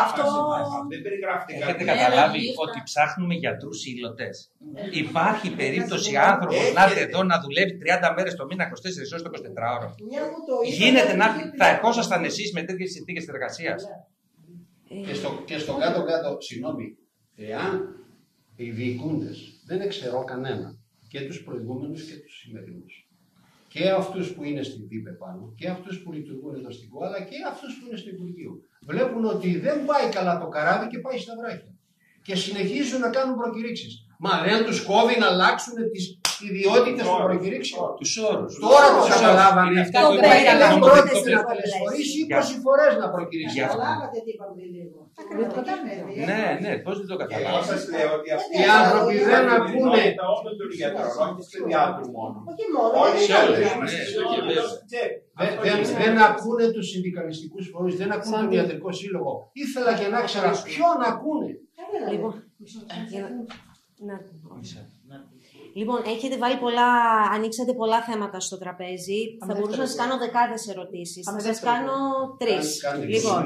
μας. Δεν περιγράφεται κάτι. Έχετε καταλάβει ότι ψάχνουμε γιατρούς υλωτές. Υπάρχει περίπτωση άνθρωπος να έρθει εδώ να δουλεύει 30 μέρες το μήνα, 24 ώρες το 24ωρο. Γίνεται να έρθει. Θα ερχόσασταν εσείς με τέτοιες συνθήκες εργασίας? Και στο κάτω-κάτω, συγγνώμη, εάν οι διοικούντες δεν εξαιρώ κανένα, και τους προηγούμενους και τους σημερινούς, και αυτούς που είναι στην ΔΥΠ πάνω, και αυτούς που λειτουργούν εδώ στην ΚΟ, αλλά και αυτούς που είναι στο Υπουργείο, βλέπουν ότι δεν πάει καλά το καράβι και πάει στα βράχια. Και συνεχίζουν να κάνουν προκηρύξεις. Μα δεν τους κόβει να αλλάξουν τις ιδιότητες των προκηρύξεων. Τους όρους. Τώρα το καταλάβανε. Αυτό Το δεν πρόκειται να τελεσφορήσει 20 φορές να προκηρύξει. Καταλάβατε τι είπαμε λίγο. Ναι, πώς δεν το καταλάβατε? Εγώ σας λέω ότι αυτοί οι άνθρωποι δεν ακούνε. Όλων των γιατρών, όχι της παιδιάτρου μόνο. Όχι μόνο. Όλοι οι άλλοι. Δεν ακούνε τους συνδικαλιστικούς φορείς, δεν ακούνε τον ιατρικό σύλλογο. Ήθελα και να ξέρω ποιον ακούνε. Λοιπόν, έχετε βάλει ανοίξατε πολλά θέματα στο τραπέζι. Θα μπορούσα να σας κάνω δεκάδες ερωτήσεις. Θα σας κάνω 3. Λοιπόν,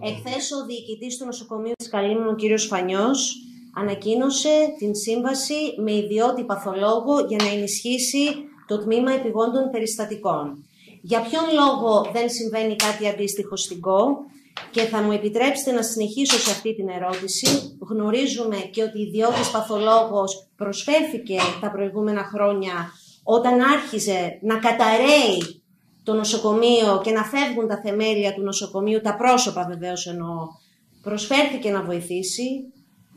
εχθές ο διοικητής του νοσοκομείου της Καλύμνου, ο κύριος Φανιός, ανακοίνωσε την σύμβαση με ιδιώτη παθολόγο για να ενισχύσει το τμήμα επιγόντων περιστατικών. Για ποιον λόγο δεν συμβαίνει κάτι αντίστοιχο στην ΚΟ Και θα μου επιτρέψετε να συνεχίσω σε αυτή την ερώτηση. Γνωρίζουμε και ότι η ιδιώτης παθολόγος προσφέρθηκε τα προηγούμενα χρόνια όταν άρχιζε να καταρρέει το νοσοκομείο και να φεύγουν τα θεμέλια του νοσοκομείου, τα πρόσωπα βεβαίως εννοώ, προσφέρθηκε να βοηθήσει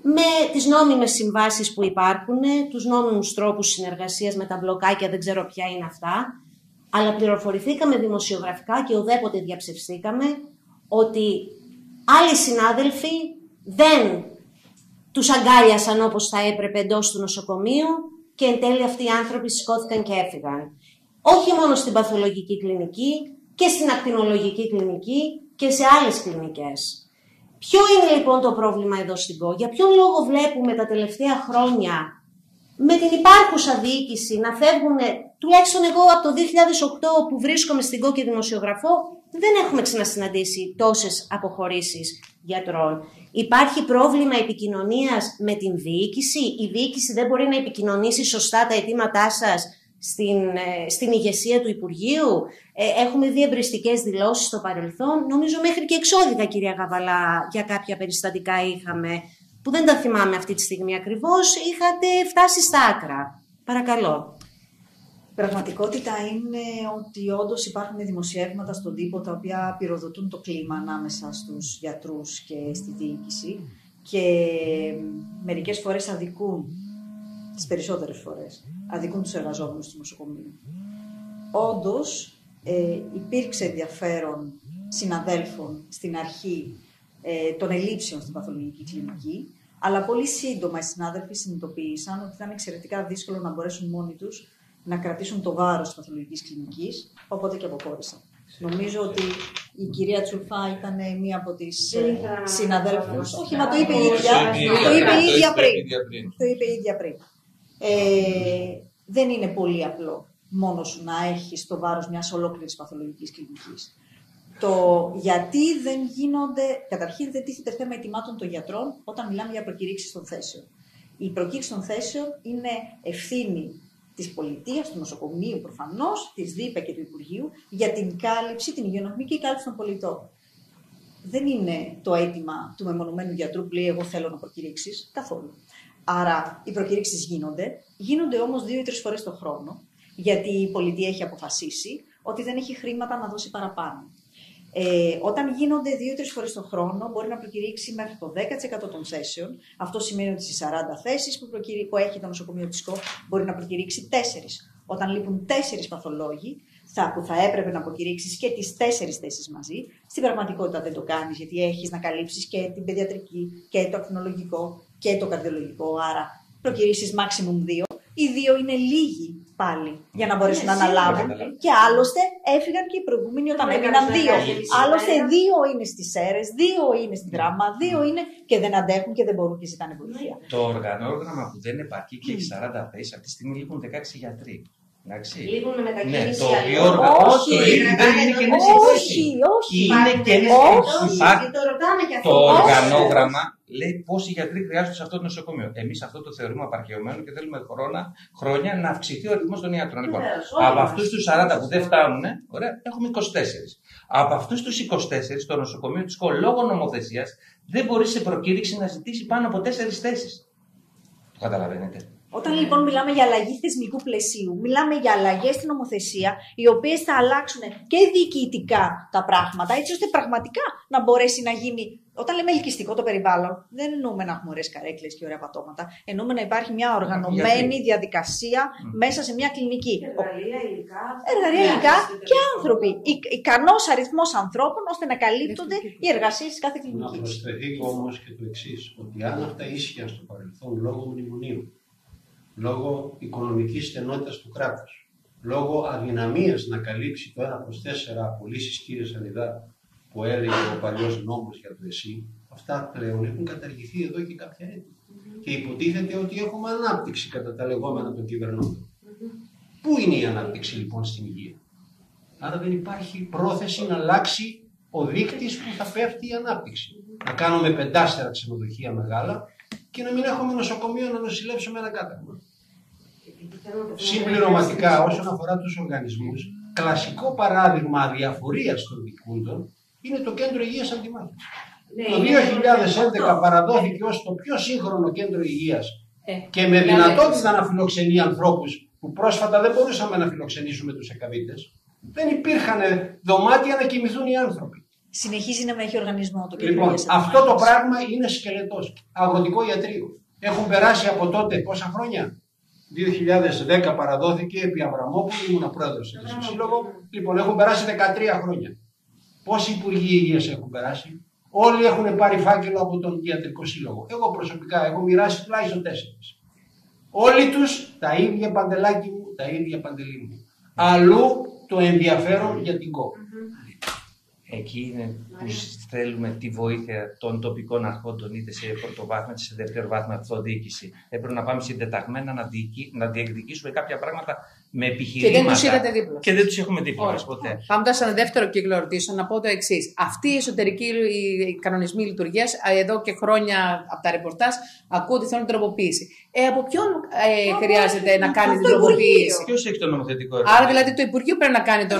με τις νόμιμες συμβάσεις που υπάρχουν, τους νόμιμους τρόπους συνεργασίας με τα μπλοκάκια, δεν ξέρω ποια είναι αυτά, αλλά πληροφορηθήκαμε δημοσιογραφικά και ουδέποτε διαψευστήκαμε ότι άλλοι συνάδελφοι δεν τους αγκάλιασαν όπως θα έπρεπε εντός του νοσοκομείου και εν τέλει αυτοί οι άνθρωποι σηκώθηκαν και έφυγαν. Όχι μόνο στην παθολογική κλινική και στην ακτινολογική κλινική και σε άλλες κλινικές. Ποιο είναι λοιπόν το πρόβλημα εδώ στην ΚΟ? Για ποιον λόγο βλέπουμε τα τελευταία χρόνια με την υπάρχουσα διοίκηση να φεύγουν, τουλάχιστον εγώ από το 2008 που βρίσκομαι στην ΚΟ και δημοσιογραφώ, δεν έχουμε ξανασυναντήσει τόσες αποχωρήσεις γιατρών. Υπάρχει πρόβλημα επικοινωνίας με την διοίκηση. Η διοίκηση δεν μπορεί να επικοινωνήσει σωστά τα αιτήματά σας στην ηγεσία του Υπουργείου. Έχουμε δει εμπριστικές δηλώσεις στο παρελθόν. Νομίζω μέχρι και εξώδικα, κυρία Γαβαλά, για κάποια περιστατικά είχαμε, που δεν τα θυμάμαι αυτή τη στιγμή ακριβώς, είχατε φτάσει στα άκρα. Παρακαλώ. Η πραγματικότητα είναι ότι όντως υπάρχουν δημοσιεύματα στον τύπο τα οποία πυροδοτούν το κλίμα ανάμεσα στους γιατρούς και στη διοίκηση και μερικές φορές αδικούν, τις περισσότερες φορές, αδικούν τους εργαζόμενους του νοσοκομείου. Όντως υπήρξε ενδιαφέρον συναδέλφων στην αρχή των ελλείψεων στην παθολογική κλινική, αλλά πολύ σύντομα οι συνάδελφοι συνειδητοποίησαν ότι ήταν εξαιρετικά δύσκολο να μπορέσουν μόνοι τους να κρατήσουν το βάρος της παθολογικής κλινικής, οπότε και αποχώρησαν. Νομίζω ότι η κυρία Τσουλφά ήταν μία από τις συναδέλφους. Όχι, μα το είπε η ίδια. Το είπε η ίδια πριν. Δεν είναι πολύ απλό μόνο σου να έχεις το βάρος μιας ολόκληρης παθολογικής κλινικής. Το γιατί δεν γίνονται, καταρχήν δεν τίθεται θέμα αιτημάτων των γιατρών όταν μιλάμε για προκηρύξεις των θέσεων. Η προκήρυξη των θέσεων είναι ευθύνη της πολιτείας, του νοσοκομείου προφανώς, της ΔΥΠΕ και του Υπουργείου για την κάλυψη, την υγειονομική κάλυψη των πολιτών. Δεν είναι το αίτημα του μεμονωμένου γιατρού που λέει εγώ θέλω να προκηρύξεις, καθόλου. Άρα οι προκηρύξεις γίνονται όμως 2 ή 3 φορές το χρόνο, γιατί η πολιτεία έχει αποφασίσει ότι δεν έχει χρήματα να δώσει παραπάνω. Όταν γίνονται 2 ή 3 φορές το χρόνο, μπορεί να προκηρύξει μέχρι το 10% των θέσεων. Αυτό σημαίνει ότι στις 40 θέσεις που έχει το νοσοκομείο της ΚΟ, μπορεί να προκηρύξει 4. Όταν λείπουν 4 παθολόγοι, που θα έπρεπε να προκηρύξεις και τις 4 θέσεις μαζί, στην πραγματικότητα δεν το κάνεις, γιατί έχεις να καλύψεις και την παιδιατρική και το ακτινολογικό και το καρδιολογικό. Άρα προκηρύσεις maximum 2. Οι 2 είναι λίγοι πάλι για να μπορέσουν να αναλάβουν. Και άλλωστε έφυγαν και οι προηγούμενοι όταν έμειναν 2. Άλλωστε 2 είναι στις αίρες, 2 είναι στην δράμα, 2 είναι και δεν αντέχουν και δεν μπορούν και ζητάνε βοήθεια. Το οργανόγραμμα που δεν επαρκεί και έχει 40 θέσεις, αυτή τη στιγμή λείπουν 16 γιατροί. Λείπουν με μετακίνηση. Το οποίο δεν είναι καινές Όχι. Είναι καινές. Το οργανόγραμμα λέει πόσοι γιατροί χρειάζονται σε αυτό το νοσοκομείο. Εμείς αυτό το θεωρούμε απαρχαιωμένο και θέλουμε χρόνια να αυξηθεί ο αριθμός των ιατρών. Λοιπόν, από αυτούς τους 40 που δεν φτάνουν, έχουμε 24. Από αυτούς τους 24, το νοσοκομείο της ΚΟ λόγω νομοθεσίας δεν μπορεί σε προκήρυξη να ζητήσει πάνω από 4 θέσεις. Το καταλαβαίνετε. Όταν λοιπόν μιλάμε για αλλαγή θεσμικού πλαισίου, μιλάμε για αλλαγές στην νομοθεσία, οι οποίες θα αλλάξουν και διοικητικά τα πράγματα, έτσι ώστε πραγματικά να μπορέσει να γίνει. Όταν λέμε ελκυστικό το περιβάλλον, δεν εννοούμε να έχουμε ωραίες καρέκλες και ωραία πατώματα. Εννοούμε να υπάρχει μια οργανωμένη διαδικασία μέσα σε μια κλινική. Εργαλεία, υλικά και άνθρωποι. Ικανός αριθμός ανθρώπων ώστε να καλύπτονται οι εργασίες της κάθε κλινικής. Να προσθεθεί όμως και το εξής, ότι αν αυτά ίσχυαν στο παρελθόν λόγω μνημονίου, λόγω οικονομικής στενότητας του κράτους, λόγω αδυναμίας να καλύψει το 1/4 απολύσεις, κύριε Σανιδά, που έλεγε ο παλιός νόμος για το ΕΣΥ, αυτά πλέον έχουν καταργηθεί εδώ και κάποια έτη. Και υποτίθεται ότι έχουμε ανάπτυξη κατά τα λεγόμενα των κυβερνώντων. Πού είναι η ανάπτυξη λοιπόν στην υγεία? Άρα δεν υπάρχει πρόθεση να αλλάξει ο δείκτης που θα πέφτει η ανάπτυξη. Να κάνουμε 5 ξενοδοχεία μεγάλα και να μην έχουμε νοσοκομείο να νοσηλεύσουμε ένα κάταγμα. Συμπληρωματικά, όσον αφορά τους οργανισμούς, κλασικό παράδειγμα αδιαφορίας των δικούντων είναι το κέντρο υγείας Αντιμάχης. Ναι, Το 2011 παραδόθηκε ως το πιο σύγχρονο κέντρο υγείας και με δυνατότητα να φιλοξενεί ανθρώπους που πρόσφατα δεν μπορούσαμε να φιλοξενήσουμε τους εκαβίτες. Δεν υπήρχαν δωμάτια να κοιμηθούν οι άνθρωποι. Συνεχίζει να με έχει οργανισμό το κέντρο Λοιπόν, υγείας αυτό Αντιμάχης. το πράγμα είναι σκελετός. Αγροτικό ιατρείο. Έχουν περάσει από τότε πόσα χρόνια. 2010 παραδόθηκε επί Αβραμόπουλου, ήμουν πρόεδρος του Σύλλογου. Λοιπόν, έχουν περάσει 13 χρόνια. Πόσοι υπουργοί υγείας έχουν περάσει? Όλοι έχουν πάρει φάκελο από τον Ιατρικό Σύλλογο. Εγώ προσωπικά έχω μοιράσει τουλάχιστον 4. Όλοι τους τα ίδια παντελάκι μου, τα ίδια παντελή μου. Αλλού το ενδιαφέρον για την ΚΟ. Εκεί είναι που θέλουμε τη βοήθεια των τοπικών αρχόντων, είτε σε πρωτοβάθμια είτε σε δευτεροβάθμια αυτοδιοίκηση. Έπρεπε να πάμε συντεταγμένα να διεκδικήσουμε κάποια πράγματα με επιχειρήματα. Και δεν τους είδατε δίπλα. Και δεν τους έχουμε δίπλα μας ποτέ. Πάμε τώρα σε ένα δεύτερο κύκλο ερωτήσεων να πω το εξής. Αυτοί οι εσωτερικοί κανονισμοί λειτουργίας, εδώ και χρόνια από τα ρεπορτάζ, ακούω ότι θέλουν τροποποίηση. Από ποιον χρειάζεται να κάνει την τροποποίηση? Ποιος έχει το νομοθετικό έργο? Άρα δηλαδή το Υπουργείο πρέπει να κάνει τον.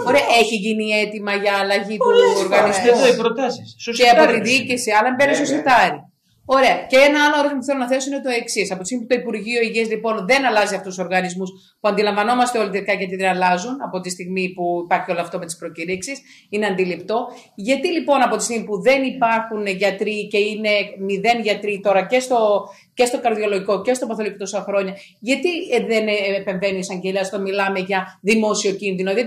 Ωραία, έχει γίνει έτοιμα για αλλαγή του οργανισμού. Εδώ οι προτάσεις. Και από τη διοίκηση, αλλά μπαίνει στο σιτάρι. Ωραία. Και ένα άλλο ερώτημα που θέλω να θέσω είναι το εξής. Από τη στιγμή που το Υπουργείο Υγείας λοιπόν δεν αλλάζει αυτούς τους οργανισμούς που αντιλαμβανόμαστε όλοι τελικά γιατί δεν αλλάζουν, από τη στιγμή που υπάρχει όλο αυτό με τις προκηρύξεις, είναι αντιληπτό. Γιατί λοιπόν από τη στιγμή που δεν υπάρχουν γιατροί και είναι 0 γιατροί τώρα και στο καρδιολογικό και στο παθολογικό τόσα χρόνια, γιατί δεν επεμβαίνει η εισαγγελέα στο μιλάμε για δημόσιο κίνδυνο? Δεν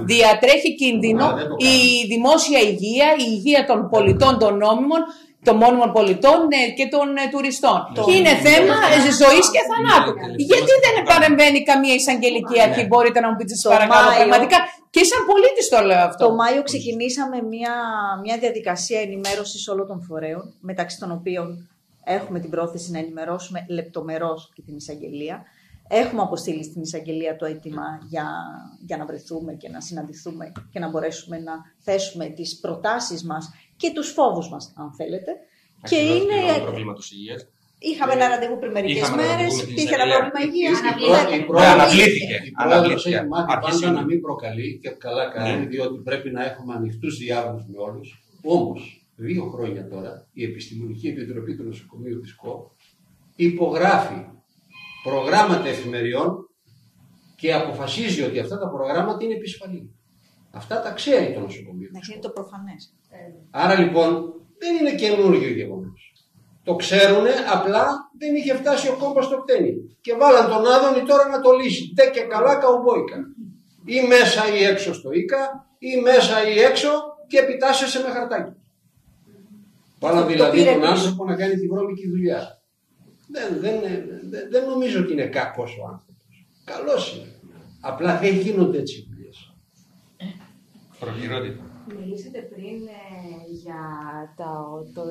διατρέχει κίνδυνο η δημόσια υγεία, η υγεία των πολιτών, των νόμιμων, των μόνιμων πολιτών και των τουριστών. Και είναι θέμα ζωής και θανάτου. Γιατί δεν παρεμβαίνει καμία εισαγγελική αρχή? Μπορείτε να μου πείτε παρακαλώ πραγματικά? Και σαν πολίτης το λέω αυτό. Το Μάιο ξεκινήσαμε μια διαδικασία ενημέρωσης όλων των φορέων, μεταξύ των οποίων έχουμε την πρόθεση να ενημερώσουμε λεπτομερώς και την εισαγγελία. Έχουμε αποστείλει στην εισαγγελία το αίτημα για να βρεθούμε και να συναντηθούμε και να μπορέσουμε να θέσουμε τις προτάσεις μας και τους φόβους μας, αν θέλετε. Και είναι... προβλήματος υγείας. Είχαμε ένα ραντεβού πριν μερικές μέρες και είχε ένα πρόβλημα υγείας. Αναβλήθηκε. Η πρόεδρος έχει μάθει πάντα να μην προκαλεί και καλά κάνει, διότι πρέπει να έχουμε ανοιχτούς διάβολους με όλους. Όμως, 2 χρόνια τώρα, η Επιστημονική Επιτροπή του Νοσοκομείου της ΚΟ υπογράφει προγράμματα εφημεριών και αποφασίζει ότι αυτά τα προγράμματα είναι επισφαλή. Αυτά τα ξέρει το νοσοκομείο. Είναι το προφανές. Άρα λοιπόν δεν είναι καινούργιο γεγονός. Το ξέρουνε, απλά δεν είχε φτάσει ο κόμπος στο κτένι. Και βάλαν τον Άδωνη τώρα να το λύσει. Ντε και καλά καουμπόικα. Ή μέσα ή έξω στο Ίκα, ή μέσα ή έξω και επιτάσσεσαι με χαρτάκι. Βάλαν δηλαδή τον άνθρωπο να κάνει τη βρώμικη δουλειά. Δεν νομίζω ότι είναι κακός ο άνθρωπος. Καλός είναι. Απλά δεν γίνονται έτσι δουλειές. Προχειρότητα. Μιλήσατε πριν για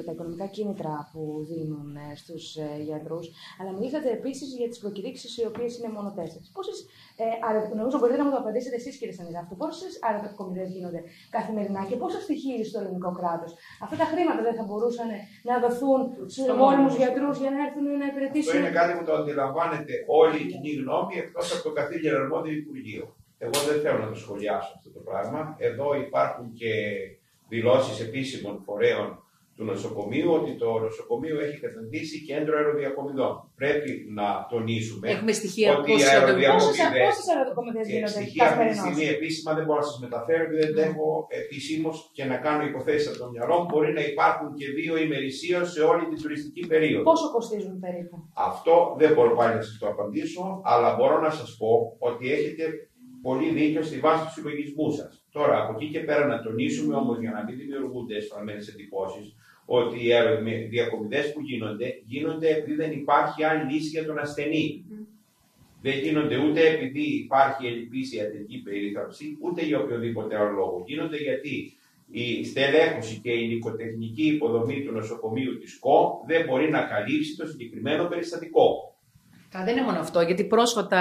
τα οικονομικά κίνητρα που δίνουν στους γιατρούς, αλλά μιλήσατε επίσης για τις προκηρύξεις οι οποίες είναι μόνο 4. Νομίζω μπορείτε να μου το απαντήσετε εσείς, κύριε Σανιδάφτου, πόσες αραπεκομιδές γίνονται καθημερινά και πόσα στοιχίζει στο ελληνικό κράτος? Αυτά τα χρήματα δεν θα μπορούσαν να δοθούν στους μόνιμους γιατρούς για να έρθουν να υπηρετήσουν? Αυτό είναι κάτι που το αντιλαμβάνεται όλη η κοινή γνώμη εκτός από το καθήλιο αρμόδιο Υπουργείο. Εγώ δεν θέλω να το σχολιάσω αυτό το πράγμα. Εδώ υπάρχουν και δηλώσεις επίσημων φορέων του νοσοκομείου ότι το νοσοκομείο έχει καταντήσει κέντρο αεροδιακομιδών. Πρέπει να τονίσουμε ότι οι αεροδιακομιδές στοιχεία αυτή τη στιγμή επίσημα δεν μπορώ να σας μεταφέρω γιατί δεν έχω επισήμως και να κάνω υποθέσεις από το μυαλό. Μπορεί να υπάρχουν και 2 ημερησίως σε όλη την τουριστική περίοδο. Πόσο κοστίζουν περίπου? Αυτό δεν μπορώ πάλι να σας το απαντήσω, αλλά μπορώ να σας πω ότι έχετε πολύ δίκιο στη βάση του συλλογισμού σας. Τώρα, από εκεί και πέρα να τονίσουμε όμως για να μην δημιουργούνται εσφαλμένες εντυπώσεις ότι οι αεροδιακομιδές που γίνονται επειδή δεν υπάρχει άλλη λύση για τον ασθενή. Δεν γίνονται ούτε επειδή υπάρχει ελλειπής ιατρική περίθαλψη, ούτε για οποιοδήποτε άλλο λόγο. Γίνονται γιατί η στελέχωση και η υλικοτεχνική υποδομή του νοσοκομείου της ΚΟ δεν μπορεί να καλύψει το συγκεκριμένο περιστατικό. Δεν είναι μόνο αυτό, γιατί πρόσφατα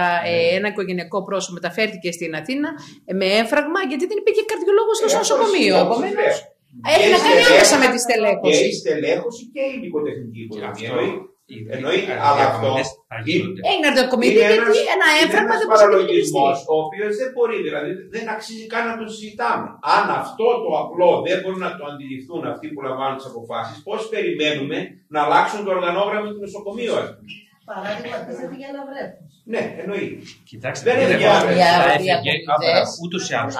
ένα οικογενειακό πρόσωπο μεταφέρθηκε στην Αθήνα με έμφραγμα γιατί δεν υπήρχε καρδιολόγος στο νοσοκομείο. Επομένως, έχει να κάνει άμεσα με τη στελέχωση. Και η στελέχωση και η υλικοτεχνική υποδομή. Εννοείται, αλλά αυτό είναι ένα έμφραγμα δεν μπορεί να παραλογισμός, ο οποίος δεν μπορεί, δηλαδή δεν αξίζει καν να τον συζητάμε. Αν αυτό το απλό δεν μπορούν να το αντιληφθούν αυτοί που λαμβάνουν τις αποφάσεις, πώς περιμένουμε να αλλάξουν το οργανόγραμμα του νοσοκομείου, ας πούμε. Παράδειγμα, χτίζεται για ένα βρέφος. Ναι, εννοείται. Κοιτάξτε, δεν είναι ούτως ή άλλως.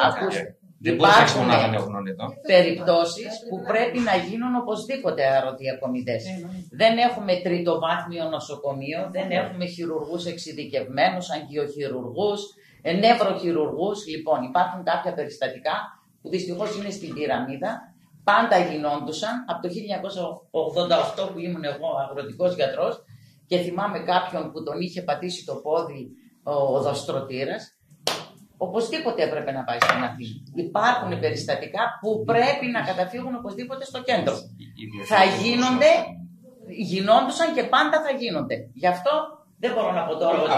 Δεν μπορεί να έχουν αναγνώριον εδώ. Περιπτώσεις που πρέπει να γίνουν οπωσδήποτε αεροδιακομιδές. Δεν έχουμε τριτοβάθμιο νοσοκομείο, δεν έχουμε χειρουργούς εξειδικευμένους, αγκιοχειρουργούς, νευροχειρουργούς. Λοιπόν, υπάρχουν κάποια περιστατικά που δυστυχώς είναι στην πυραμίδα. Πάντα γινόντουσαν από το 1988 που ήμουν εγώ αγροτικός γιατρός και θυμάμαι κάποιον που τον είχε πατήσει το πόδι ο οδοστρωτήρας. Οπωσδήποτε έπρεπε να πάει στην Αθήνα. Υπάρχουν περιστατικά που πρέπει να καταφύγουν οπωσδήποτε στο κέντρο. Θα γίνονται, γινόντουσαν και πάντα θα γίνονται. Γι' αυτό δεν μπορώ να πω τώρα ότι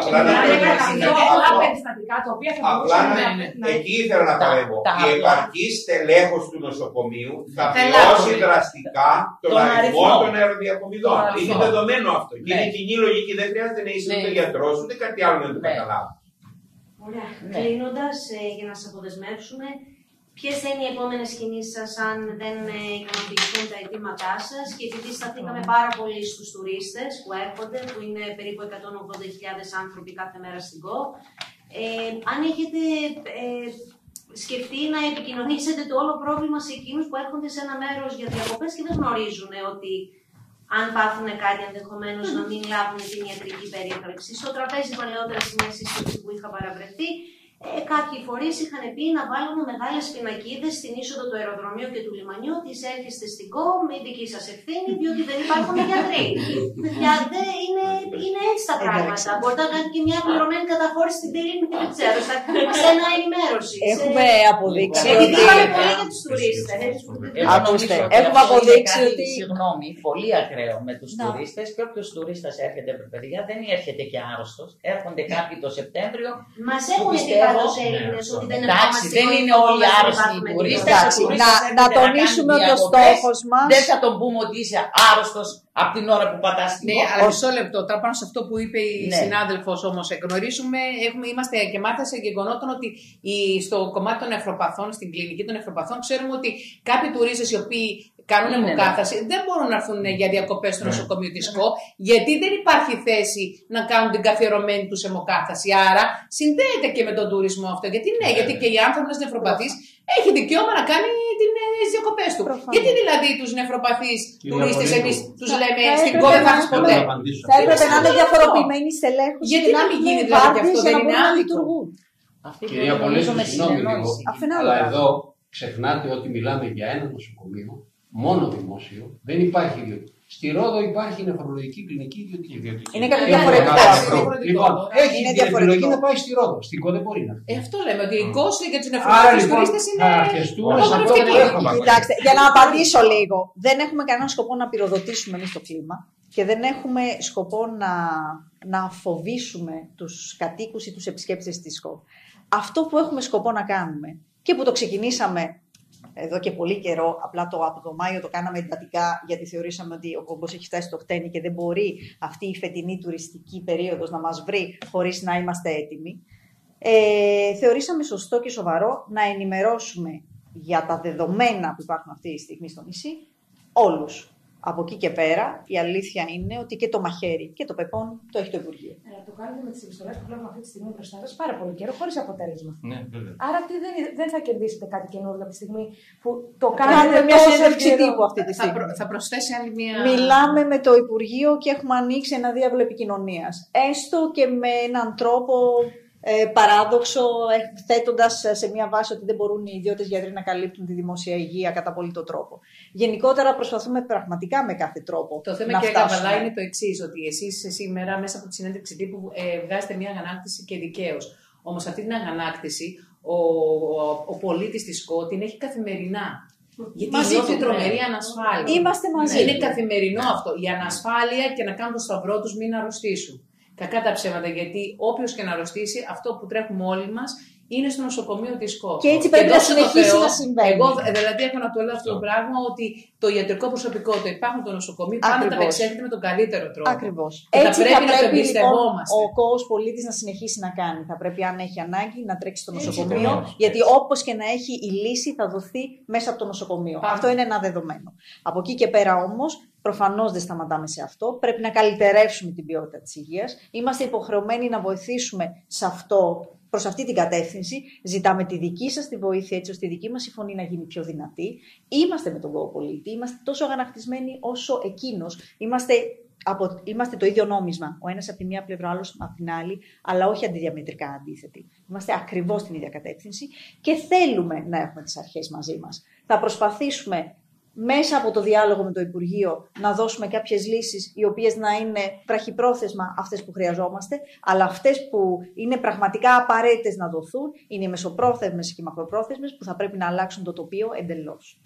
πολλά περιστατικά τα οποία θα μπορούσαν να. Εκεί ήθελα να παρέμβω. Η επαρκής στελέχος του νοσοκομείου θα μειώσει δραστικά τον αριθμό των αεροδιακομιδών. Είναι δεδομένο αυτό. Και είναι κοινή λογική. Δεν χρειάζεται να είσαι ούτε γιατρός ούτε κάτι άλλο να το καταλάβει. Ωραία. Κλείνοντας, για να σας αποδεσμεύσουμε, ποιες θα είναι οι επόμενες κινήσεις σας αν δεν ικανοποιηθούν τα αιτήματά σας, και επειδή σταθήκαμε πάρα πολύ στους τουρίστες που έρχονται, που είναι περίπου 180.000 άνθρωποι κάθε μέρα στην ΚΟ, αν έχετε σκεφτεί να επικοινωνήσετε το όλο πρόβλημα σε εκείνους που έρχονται σε ένα μέρος για διακοπές και δεν γνωρίζουν ότι αν πάθουν κάτι ενδεχομένως να μην λάβουν την ιατρική περίθαλψη. Στο τραπέζι παλαιότερα στη μια σύσκεψη που είχα παραβρεθεί, κάποιοι φορείς είχαν πει να βάλουμε μεγάλες πινακίδες στην είσοδο του αεροδρομίου και του λιμανιού, ότι έρχεστε στην ΚΟ με δική σας ευθύνη, διότι δεν υπάρχουν γιατροί. Παιδιά, είναι έτσι τα πράγματα. Μπορείτε να κάνετε και μια πληρωμένη καταχώρηση στην Πυρήνη, δεν ξέρω, σε ένα ενημέρωση. Έχουμε αποδείξει ότι. Είπαμε πολύ για τους τουρίστες. Ακούστε, έχουμε αποδείξει ότι. Συγγνώμη, πολύ ακραίο με τους τουρίστες, και όποιος τουρίστας έρχεται, παιδιά, δεν έρχεται και άρρωστος. Έρχονται κάποιοι το Σεπτέμβριο. Μας έχουν πει πάντως Έλληνες ότι δεν δεν είναι όλοι άρρωστοι οι τουρίστες. Να τονίσουμε ότι ο στόχος μας. Δεν θα τον πούμε ότι είσαι άρρωστος από την ώρα που πατάς την πόρτα. Αλλά μισό λεπτό, τώρα πάνω σε αυτό που είπε η συνάδελφος όμως, γνωρίζουμε, είμαστε και μάθαμε γεγονότων ότι στο κομμάτι των νεφροπαθών, στην κλινική των νεφροπαθών, ξέρουμε ότι κάποιοι τουρίστες οι οποίοι κάνουν αιμοκάθαρση δεν μπορούν να έρθουν για διακοπές στο νοσοκομείο της ΚΟ, γιατί δεν υπάρχει θέση να κάνουν την καθιερωμένη τους αιμοκάθαρση. Άρα συνδέεται και με τον τουρισμό αυτό. Γιατί και οι άνθρωποι νεφροπαθείς έχει δικαίωμα να κάνει τις διακοπές του. Γιατί δηλαδή τους νεφροπαθείς τουρίστες εμείς τους λέμε στην ΚΟ δεν θα έρθεις ποτέ. Θα έπρεπε να είναι διαφοροποιημένοι στελέχους. Γιατί να μην γίνει δηλαδή αυτό, δεν είναι άδικο. Κυρία Πολέζου, συγγνώμη λίγο, αλλά εδώ ξεχνάτε ότι μιλάμε για ένα νοσοκομείο, μόνο δημόσιο, δεν υπάρχει ιδιωτικό. Στη Ρόδο υπάρχει νεφρολογική κλινική ιδιωτική. Είναι κάτι διαφορετικό. Λοιπόν, έχει διαπιλογή να πάει στη Ρόδο. Στην ΚΟ δεν μπορεί να. Αυτό λέμε, ότι η κόστη για τους νεφρολογικούς τουρίστες είναι. Κοιτάξτε, για να απαντήσω λίγο. Δεν έχουμε κανένα σκοπό να πυροδοτήσουμε εμείς το κλίμα και δεν έχουμε σκοπό να φοβήσουμε τους κατοίκους ή τους επισκέπτες της ΚΟ. Αυτό που έχουμε σκοπό να κάνουμε και που το ξεκινήσαμε εδώ και πολύ καιρό, απλά από το Μάιο το κάναμε εντατικά, γιατί θεωρήσαμε ότι ο κόμπος έχει φτάσει στο χτένι και δεν μπορεί αυτή η φετινή τουριστική περίοδος να μας βρει χωρίς να είμαστε έτοιμοι. Θεωρήσαμε σωστό και σοβαρό να ενημερώσουμε για τα δεδομένα που υπάρχουν αυτή τη στιγμή στο νησί όλους. Από εκεί και πέρα, η αλήθεια είναι ότι και το μαχαίρι και το πεπόν το έχει το Υπουργείο. Το κάνετε με τις επιστολές που βλέπουμε αυτή τη στιγμή μπροστά σας πάρα πολύ καιρό, χωρίς αποτέλεσμα. Ναι, βέβαια. Άρα δεν θα κερδίσετε κάτι καινούργιο από τη στιγμή που το κάνετε μια συνέντευξη τύπου αυτή τη στιγμή. Θα προσθέσει άλλη μια. Μιλάμε με το Υπουργείο και έχουμε ανοίξει ένα διάβλο επικοινωνίας. Έστω και με έναν τρόπο παράδοξο, θέτοντας σε μια βάση ότι δεν μπορούν οι ιδιώτες γιατροί να καλύπτουν τη δημόσια υγεία κατά απόλυτο τρόπο. Γενικότερα προσπαθούμε πραγματικά με κάθε τρόπο. Το θέμα, κύριε Καβαλά, είναι το εξής, ότι εσείς σήμερα μέσα από τη συνέντευξη τύπου βγάζετε μια αγανάκτηση και δικαίως. Όμως αυτή την αγανάκτηση ο πολίτης της ΚΟ την έχει καθημερινά. Γιατί νιώθει τρομερή ανασφάλεια. Είμαστε μαζί. Είναι καθημερινό αυτό. Η ανασφάλεια και να κάνουν το σταυρό τους μην αρρωστήσουν. Κακά τα ψέματα, γιατί όποιος και να αρρωστήσει, αυτό που τρέχουμε όλοι μας είναι στο νοσοκομείο της ΚΟ. Και έτσι πρέπει να συνεχίσει να συμβαίνει. Εγώ δηλαδή έχω να το λέω αυτό το πράγμα, ότι το ιατρικό προσωπικό, το υπάρχουν στο νοσοκομείο, πάντα τα απεξέλθεται με τον καλύτερο τρόπο. Ακριβώς. Έτσι θα πρέπει λοιπόν, ο ΚΟΟΣ πολίτης να συνεχίσει να κάνει. Θα πρέπει, αν έχει ανάγκη, να τρέξει στο νοσοκομείο, γιατί όπως και να έχει η λύση θα δοθεί μέσα από το νοσοκομείο. Αυτό είναι ένα δεδομένο. Από εκεί και πέρα όμως, προφανώς δεν σταματάμε σε αυτό. Πρέπει να καλυτερεύσουμε την ποιότητα της υγείας. Είμαστε υποχρεωμένοι να βοηθήσουμε σε αυτό, προς αυτή την κατεύθυνση. Ζητάμε τη δική σας τη βοήθεια, έτσι ώστε η δική μας η φωνή να γίνει πιο δυνατή. Είμαστε με τον κοπολίτη, είμαστε τόσο αγανακτισμένοι όσο εκείνος. Είμαστε το ίδιο νόμισμα. Ο ένας από τη μία πλευρά, ο άλλος από την άλλη, αλλά όχι αντιδιαμετρικά αντίθετοι. Είμαστε ακριβώς στην ίδια κατεύθυνση και θέλουμε να έχουμε τις αρχές μαζί μας. Θα προσπαθήσουμε μέσα από το διάλογο με το Υπουργείο να δώσουμε κάποιες λύσεις οι οποίες να είναι βραχυπρόθεσμα αυτές που χρειαζόμαστε, αλλά αυτές που είναι πραγματικά απαραίτητες να δοθούν είναι οι μεσοπρόθεσμες και οι μακροπρόθεσμες που θα πρέπει να αλλάξουν το τοπίο εντελώς.